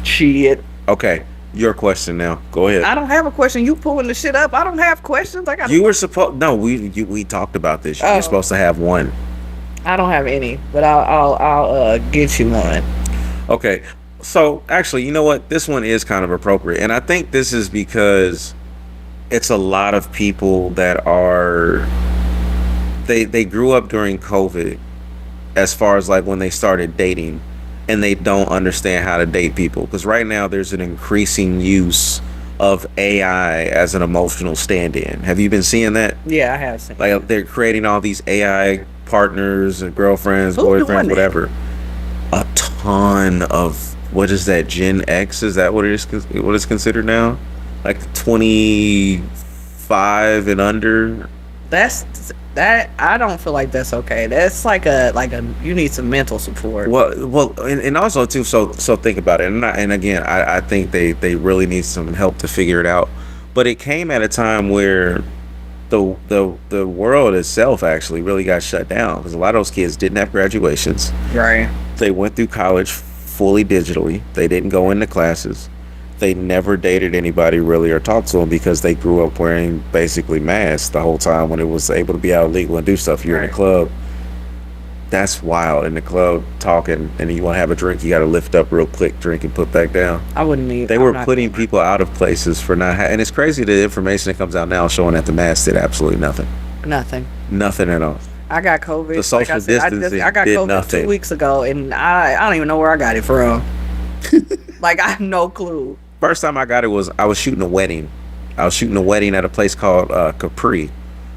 Shit. Okay, your question now. Go ahead. I don't have a question. You pulling the shit up. I don't have questions. I got. You were supposed. No, we talked about this. You're supposed to have one. I don't have any, but I'll get you one. Okay, so actually, you know what? This one is kind of appropriate, and I think this is because it's a lot of people that are. They grew up during COVID, as far as like when they started dating, and they don't understand how to date people, because right now there's an increasing use of AI as an emotional stand-in. Have you been seeing that? Yeah, I have seen. Like they're creating all these AI partners and girlfriends, Who doing boyfriends, that? whatever. A ton of, what is that, Gen X? Is that what it is? What it's considered now? Like 25 and under. That I don't feel like that's okay. That's like a you need some mental support. Well, and also too. So think about it. And again, I think they really need some help to figure it out. But it came at a time where the world itself actually really got shut down, because a lot of those kids didn't have graduations. Right. They went through college fully digitally. They didn't go into classes. They never dated anybody really or talked to them, because they grew up wearing basically masks the whole time when it was able to be out legal and do stuff. You're in a club. That's wild. In the club talking, and you want to have a drink, you got to lift up real quick, drink, and put back down. I wouldn't need. They were putting people out of places for not and it's crazy, the information that comes out now showing that the mask did absolutely nothing. Nothing at all. I got COVID. The social distancing I got did COVID nothing. 2 weeks ago, and I don't even know where I got it from. Like, I have no clue. First time I got it was I was shooting a wedding. I was shooting a wedding at a place called Capri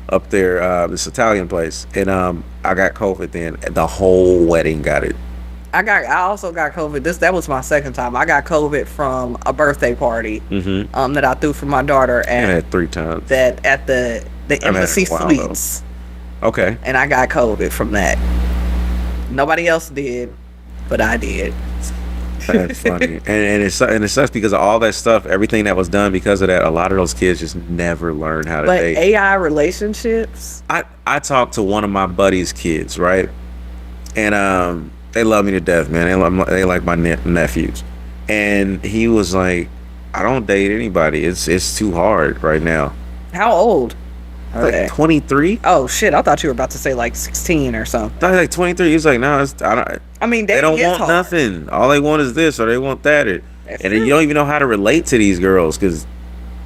up there, this Italian place, and I got COVID then. The whole wedding got it. I also got COVID. That was my second time. I got COVID from a birthday party that I threw for my daughter I at had 3 times. that at the Embassy wow, Suites. Okay. And I got COVID from that. Nobody else did, but I did. That's funny. and it sucks because of all that stuff, everything that was done because of that. A lot of those kids just never learned how to But date. AI relationships. I talked to one of my buddy's kids, right? And they love me to death, man. They like my nephews. And he was like, I don't date anybody. It's too hard right now. How old? Like 23? Oh shit! I thought you were about to say like 16 or something. I was like 23. He was like, no, I mean, they don't want hard. nothing. All they want is this, or they want that. And then you don't even know how to relate to these girls, because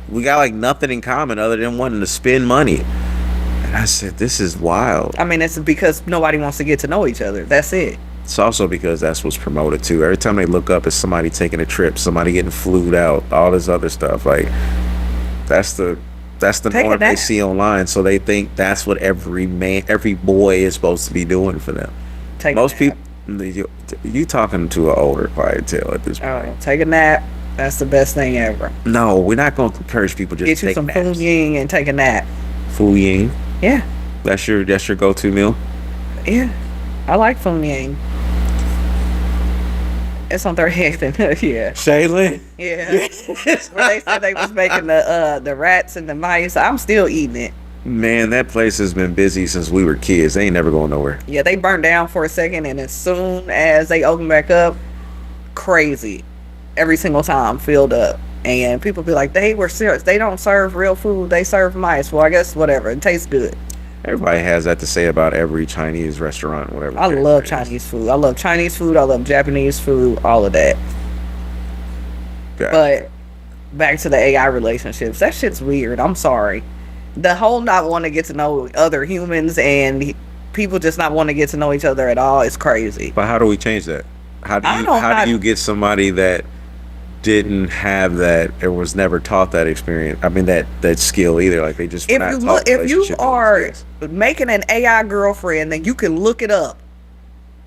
we got like nothing in common other than wanting to spend money. And I said, this is wild. I mean, it's because nobody wants to get to know each other. That's it. It's also because that's what's promoted too. Every time they look up, it's somebody taking a trip, somebody getting flued out, all this other stuff. Like that's the norm they see online, so they think that's what every boy is supposed to be doing for them. Most people, you talking to an older clientele at this point. Take a nap, That's the best thing ever. No, we're not going to encourage people just Get to you take some naps. Funying and take a nap. Funying. Yeah. That's your go-to meal? Yeah. I like Funying. It's on 38th and yeah. Shaylin? Yeah. Where they said they was making the rats and the mice. I'm still eating it. Man, that place has been busy since we were kids. They ain't never going nowhere. Yeah, they burned down for a second, and as soon as they opened back up, crazy. Every single time filled up. And people be like, they don't serve real food, they serve mice. Well, I guess whatever. It tastes good. Everybody has that to say about every Chinese restaurant, whatever. I love Chinese food. I love Chinese food. I love Japanese food. All of that. Yeah. But back to the AI relationships. That shit's weird. I'm sorry. The whole not want to get to know other humans and people just not want to get to know each other at all is crazy. But how do we change that? How do you get somebody that didn't have that or was never taught that experience? I mean that skill either. Like they just if you are making an AI girlfriend, then you can look it up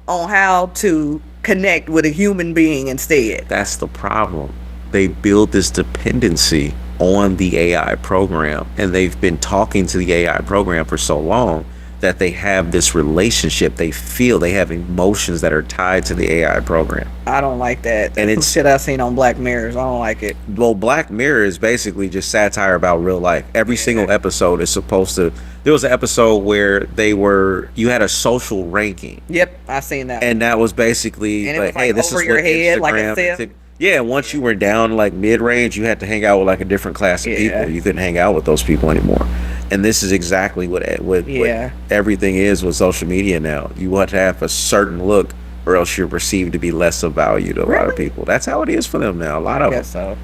on how to connect with a human being instead. That's the problem. They build this dependency on the AI program, and they've been talking to the AI program for so long that they have this relationship. They feel they have emotions that are tied to the AI program. I don't like that. And it's shit I've seen on Black Mirrors. I don't like it. Well, Black Mirror is basically just satire about real life. Every single episode is supposed to. There was an episode where you had a social ranking. Yep, I seen that. And that was basically and like, hey, this over is your what head, Instagram. like a sieve. Yeah, once you were down like mid-range, you had to hang out with like a different class of people. You couldn't hang out with those people anymore. And this is exactly what everything is with social media now. You want to have a certain look, or else you're perceived to be less of value to a lot of people. That's how it is for them now. A lot of them. So.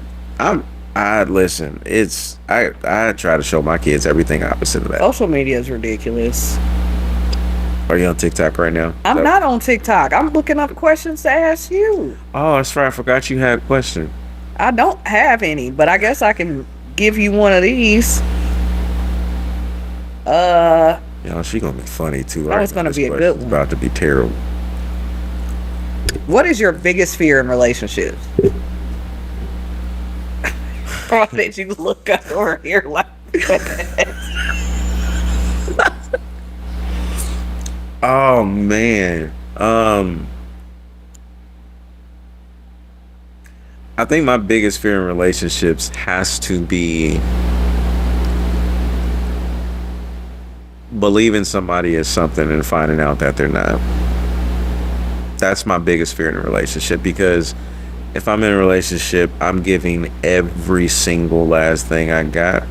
I listen. I try to show my kids everything opposite of that. Social media is ridiculous. Are you on TikTok right now? I'm not on TikTok. I'm looking up questions to ask you. Oh, that's right. I forgot you had a question. I don't have any, but I guess I can give you one of these. She gonna be funny too. It's gonna be a good one. It's about to be terrible. What is your biggest fear in relationships? Why did you look up over here like that? Oh man. I think my biggest fear in relationships has to be believing somebody is something and finding out that they're not. That's my biggest fear in a relationship, because if I'm in a relationship, I'm giving every single last thing I got.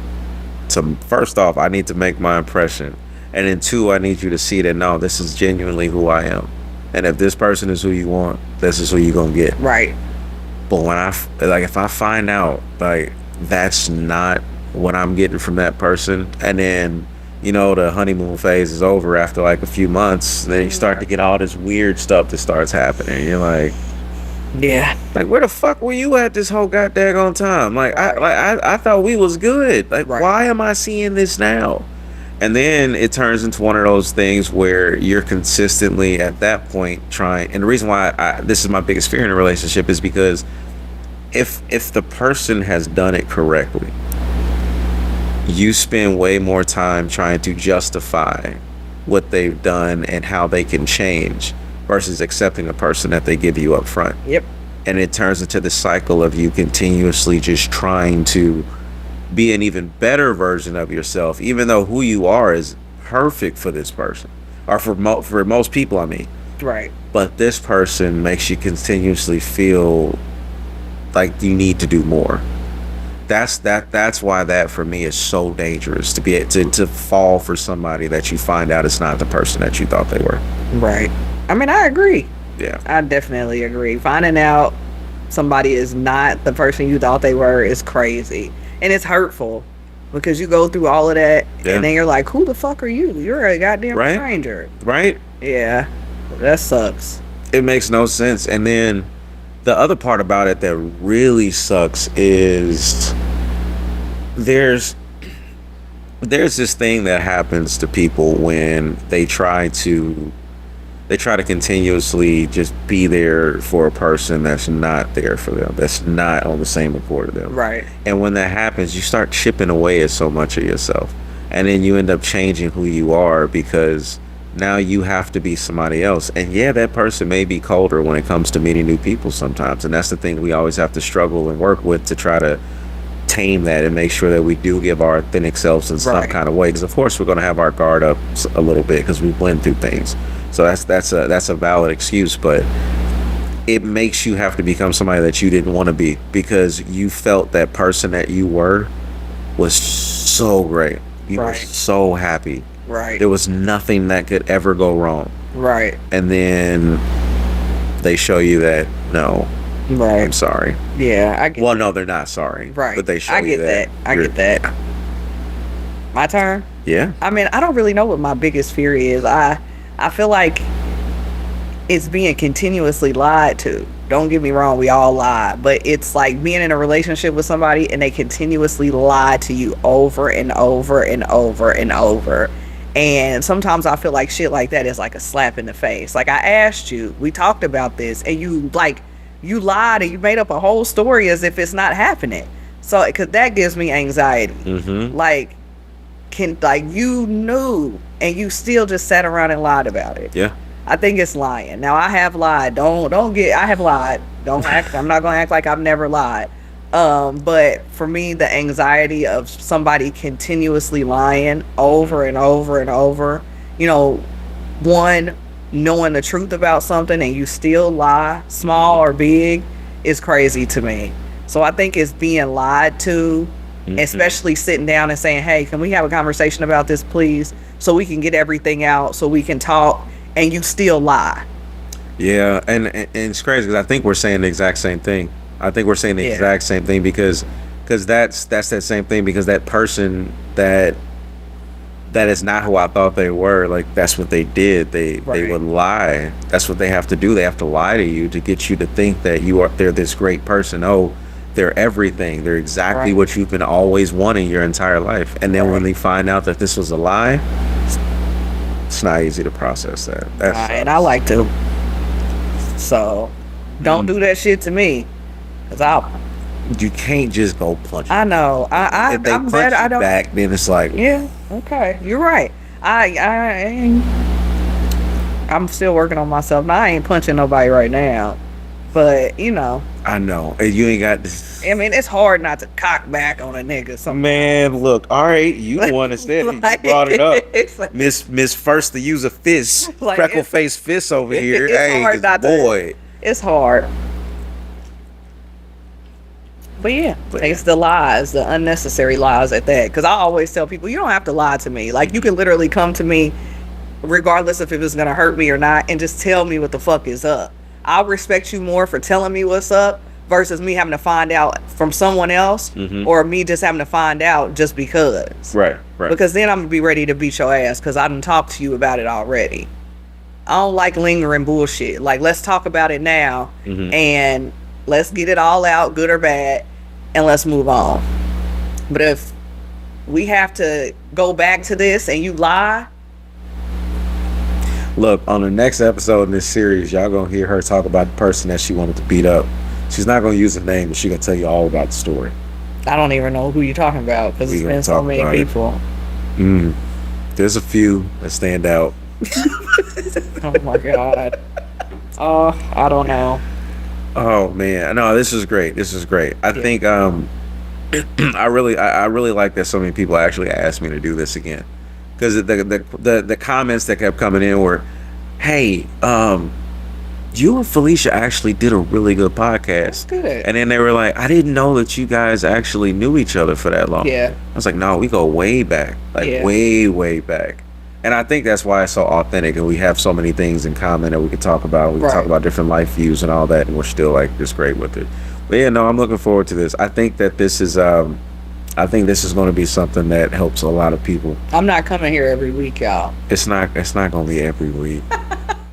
So first off, I need to make my impression. And then two, I need you to see that, no, this is genuinely who I am. And if this person is who you want, this is who you're going to get. Right. But if I find out, like, that's not what I'm getting from that person, and then, the honeymoon phase is over after like a few months, then you start to get all this weird stuff that starts happening. You're like, yeah, like, where the fuck were you at this whole goddamn time? Like, I thought we was good. Like, why am I seeing this now? And then it turns into one of those things where you're consistently at that point trying. And the reason why this is my biggest fear in a relationship is because if the person has done it correctly, you spend way more time trying to justify what they've done and how they can change versus accepting the person that they give you up front. Yep. And it turns into the cycle of you continuously just trying to be an even better version of yourself, even though who you are is perfect for this person, or for most people, I mean. Right. But this person makes you continuously feel like you need to do more. That's why that for me is so dangerous, to be to fall for somebody that you find out it's not the person that you thought they were. Right. I mean, I agree. Yeah. I definitely agree. Finding out somebody is not the person you thought they were is crazy. And it's hurtful because you go through all of that and then you're like, who the fuck are you? You're a goddamn stranger. Right? Yeah. That sucks. It makes no sense. And then the other part about it that really sucks is there's this thing that happens to people when they try to they try to continuously just be there for a person that's not there for them, that's not on the same accord with them. Right. And when that happens, you start chipping away at so much of yourself. And then you end up changing who you are because now you have to be somebody else. And yeah, that person may be colder when it comes to meeting new people sometimes. And that's the thing we always have to struggle and work with to try to tame that and make sure that we do give our authentic selves in some kind of way. Because of course we're going to have our guard up a little bit because we blend through things. So that's a valid excuse, but it makes you have to become somebody that you didn't want to be because you felt that person that you were was so great. You were so happy. Right. There was nothing that could ever go wrong. Right. And then they show you that no. Right. I'm sorry. Yeah, I get Well, no, they're not sorry. Right. But they show I you get that. I get that. My turn? Yeah. I mean, I don't really know what my biggest fear is. I feel like it's being continuously lied to. Don't get me wrong, we all lie, but it's like being in a relationship with somebody and they continuously lie to you over and over and over and over. And sometimes I feel like shit like that is like a slap in the face. Like I asked you, we talked about this, and you lied and you made up a whole story as if it's not happening. So, because that gives me anxiety. Mm-hmm. Like, you knew and you still just sat around and lied about it. Yeah. I think it's lying. Now I have lied. I have lied. I'm not gonna act like I've never lied. But for me, the anxiety of somebody continuously lying over and over and over, one, knowing the truth about something and you still lie, small or big, is crazy to me. So I think it's being lied to, especially sitting down and saying, hey, can we have a conversation about this, please? So we can get everything out, so we can talk, and you still lie. Yeah, and it's crazy because I think we're saying the exact same thing. I think we're saying the exact same thing because that's that same thing, because that person that is not who I thought they were, like that's what they did. They would lie. That's what they have to do. They have to lie to you to get you to think that they're this great person. Oh, they're everything. They're exactly what you've been always wanting your entire life. And then when they find out that this was a lie, it's not easy to process that. And I like to. So don't do that shit to me, cause you can't just go punch. I know. If they I'm punch better. I don't. back, then it's like, yeah. Okay, you're right. I'm still working on myself. Now I ain't punching nobody right now, but I know. And you ain't got this. I mean, it's hard not to cock back on a nigga. Man, look. All right, you the one that said it. You brought it up. Like, Miss First to use a fist, like freckle face fist over here. It's hard not boy. It's hard. But yeah, it's the lies, the unnecessary lies at that. Because I always tell people, you don't have to lie to me. Like, you can literally come to me, regardless if it was going to hurt me or not, and just tell me what the fuck is up. I'll respect you more for telling me what's up versus me having to find out from someone else, or me just having to find out just because. Right. Because then I'm going to be ready to beat your ass because I done talked to you about it already. I don't like lingering bullshit. Like, let's talk about it now, and let's get it all out, good or bad, and let's move on. But if we have to go back to this and you lie. Look, on the next episode in this series, y'all gonna hear her talk about the person that she wanted to beat up. She's not gonna use a name, but she's gonna tell you all about the story. I don't even know who you're talking about because it's been so many people. There's a few that stand out. Oh my God. I don't know. Oh man, no, this is great. I think I really like that so many people actually asked me to do this again, because the comments that kept coming in were, hey, you and Felicia actually did a really good podcast. That's good. And then they were like, I didn't know that you guys actually knew each other for that long. Yeah. I was like, no, we go way back, way back. And I think that's why it's so authentic, and we have so many things in common that we can talk about. We can talk about different life views and all that, and we're still like just great with it. But yeah, no, I'm looking forward to this. I think that this is going to be something that helps a lot of people. I'm not coming here every week, y'all. It's not going to be every week.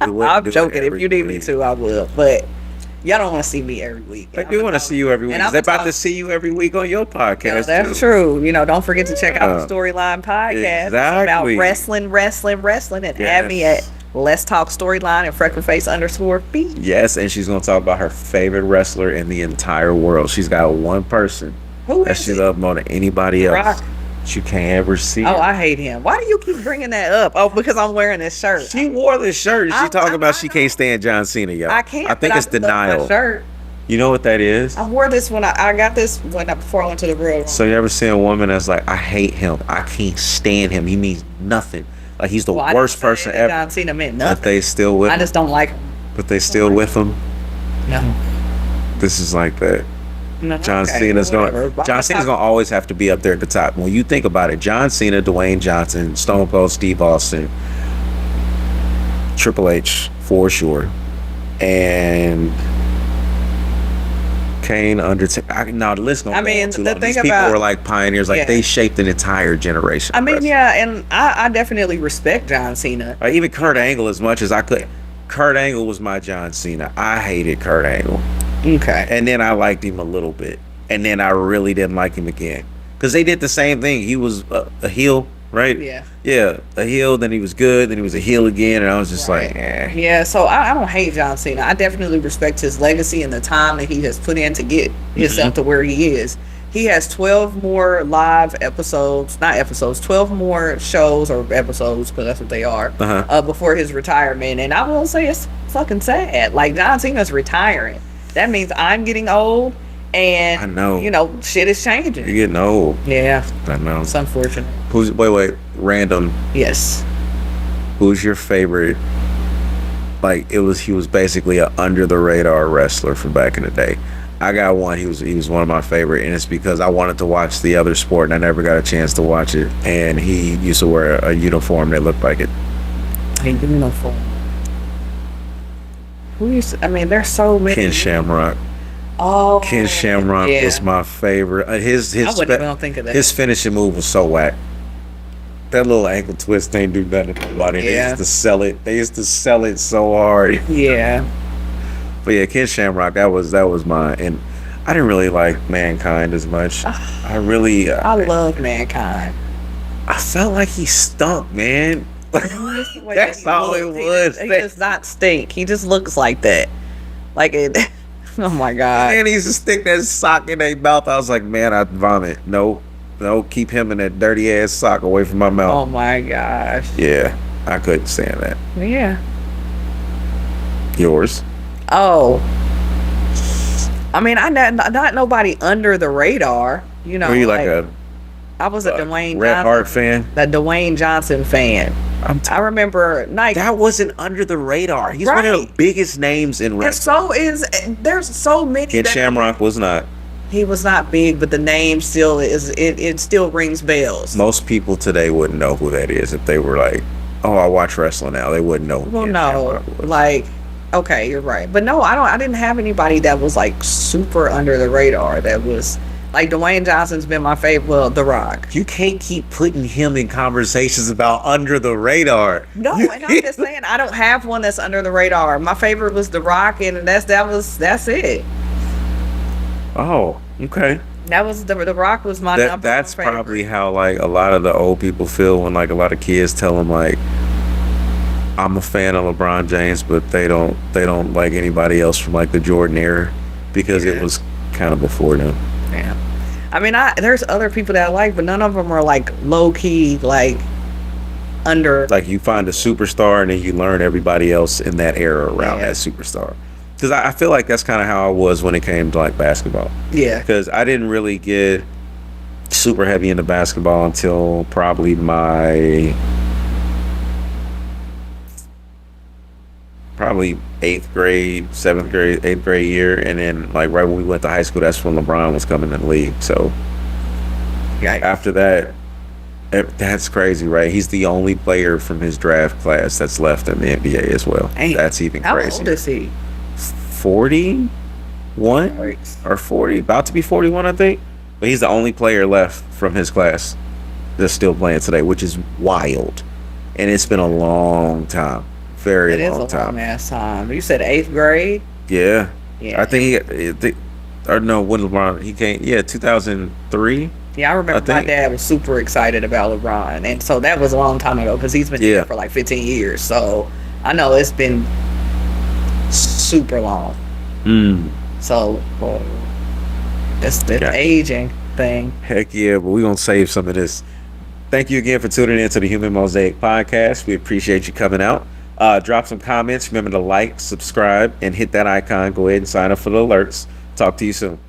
I'm joking. If you need me to, I will. But y'all don't want to see me every week. They do want to see you every week. They're about to see you every week on your podcast. That's true. Don't forget to check out the Storyline Podcast. Exactly. It's about wrestling, and add me at Let's Talk storyline and freckleface_B. Yes, and she's gonna talk about her favorite wrestler in the entire world. She's got one person Who that is she it? loves more than anybody else. Rock. That you can't ever see. Oh, I hate him. Why do you keep bringing that up? Oh, because I'm wearing this shirt. She wore this shirt. And she talking about she can't stand John Cena, y'all. I can't. I think but it's do love my denial. shirt. You know what that is? I wore this when I got this before I went to the real room. So you ever see a woman that's like, I hate him. I can't stand him. He means nothing. Like he's the Well, I worst didn't say person that ever. John Cena meant But nothing. they still with I him. just don't like him. But they still with him. No. This is like that. No, John okay, Cena's whatever. going. John Cena's going to always have to be up there at the top. When you think about it, John Cena, Dwayne Johnson, Stone Cold Steve Austin, Triple H for sure, and Kane, Undertaker. Now the list going. I mean, too the long. thing These people about- were like pioneers. Like Yeah. they shaped an entire generation. I of mean, wrestling. yeah, and I definitely respect John Cena. Like, even Kurt Angle, as much as I could. Kurt Angle was my John Cena. I hated Kurt Angle. Okay. And then I liked him a little bit. And then I really didn't like him again. Because they did the same thing. He was a heel, right? Yeah. Yeah, a heel, then he was good, then he was a heel again. And I was just Right. like, eh. Yeah, so I don't hate John Cena. I definitely respect his legacy and the time that he has put in to get himself to where he is. He has 12 more live episodes, not episodes, 12 more shows or episodes, because that's what they are, Uh-huh. before his retirement. And I will say it's fucking sad. Like, John Cena's retiring. That means I'm getting old, and, I know. you know, shit is You're changing. getting old. Yeah, I know. it's unfortunate. Wait, random. Yes. Who's your favorite? Like, he was basically a under the radar wrestler from back in the day. I got one. He was one of my favorite, and it's because I wanted to watch the other sport, and I never got a chance to watch it. And he used to wear a uniform that looked like it. Ain't doing no phone. Who used to, I mean, there's so many. Ken Shamrock. Oh, Ken Shamrock yeah. was my favorite. His I wouldn't even think of that. his finishing move was so whack. That little ankle twist ain't do nothing to nobody. They Yeah. used to sell it. They used to sell it so hard. Yeah. But yeah, Ken Shamrock, that was mine. And I didn't really like Mankind as much. I love Mankind. I felt like he stunk, man. That's all it was. He does not stink. He just looks like that. Like it. Oh my God. And he used to stick that sock in their mouth. I was like, man, I'd vomit. No, keep him in that dirty ass sock away from my mouth. Oh my gosh. Yeah, I couldn't stand that. Yeah. Yours? Oh. I mean, I not nobody under the radar. You know. Were you like a I was a Dwayne Bret Johnson, Hart fan? the Dwayne Johnson fan. I remember like That wasn't under the radar. He's one of the Right. biggest names in and wrestling. there's so many. Ken Shamrock was not. He was not big, but the name still is. It still rings bells. Most people today wouldn't know who that is if they were like, oh, I watch wrestling now. They wouldn't know. Who Well, Ken no, Shamrock was. like, okay, you're right, but no, I didn't have anybody that was like super under the radar. That was like Dwayne Johnson's been my favorite. Well, The Rock. You can't keep putting him in conversations about under the radar. No, and I'm just saying I don't have one that's under the radar. My favorite was The Rock, and that's it. Oh, okay. That was the Rock was my number That's one favorite. probably how like a lot of the old people feel when like a lot of kids tell them like, I'm a fan of LeBron James, but they don't like anybody else from like the Jordan era because it was kind of before them. Yeah. I mean, there's other people that I like, but none of them are like low key, like under. Like you find a superstar and then you learn everybody else in that era around Yeah. that superstar. Because I feel like that's kind of how I was when it came to like basketball. Yeah. Because I didn't really get super heavy into basketball until probably my eighth grade, seventh grade, eighth grade year, and then like right when we went to high school, that's when LeBron was coming in the league. So after that, that's crazy, right? He's the only player from his draft class that's left in the NBA as well. Damn. That's even How crazy. old is he? 41 or 40, about to be 41, I think. But he's the only player left from his class that's still playing today, which is wild. And it's been a long time. Very It is long a time. long ass time. You said 8th grade? Yeah. Yeah. I think or no, when LeBron, he came, 2003. Yeah, I remember my think- dad was super excited about LeBron. And so that was a long time ago because he's been Yeah. there for like 15 years. So I know it's been super long. So it's the aging thing. Heck yeah, but we're going to save some of this. Thank you again for tuning in to the Human Mosaic Podcast. We appreciate you coming out. Drop some comments. Remember to like, subscribe, and hit that icon. Go ahead and sign up for the alerts. Talk to you soon.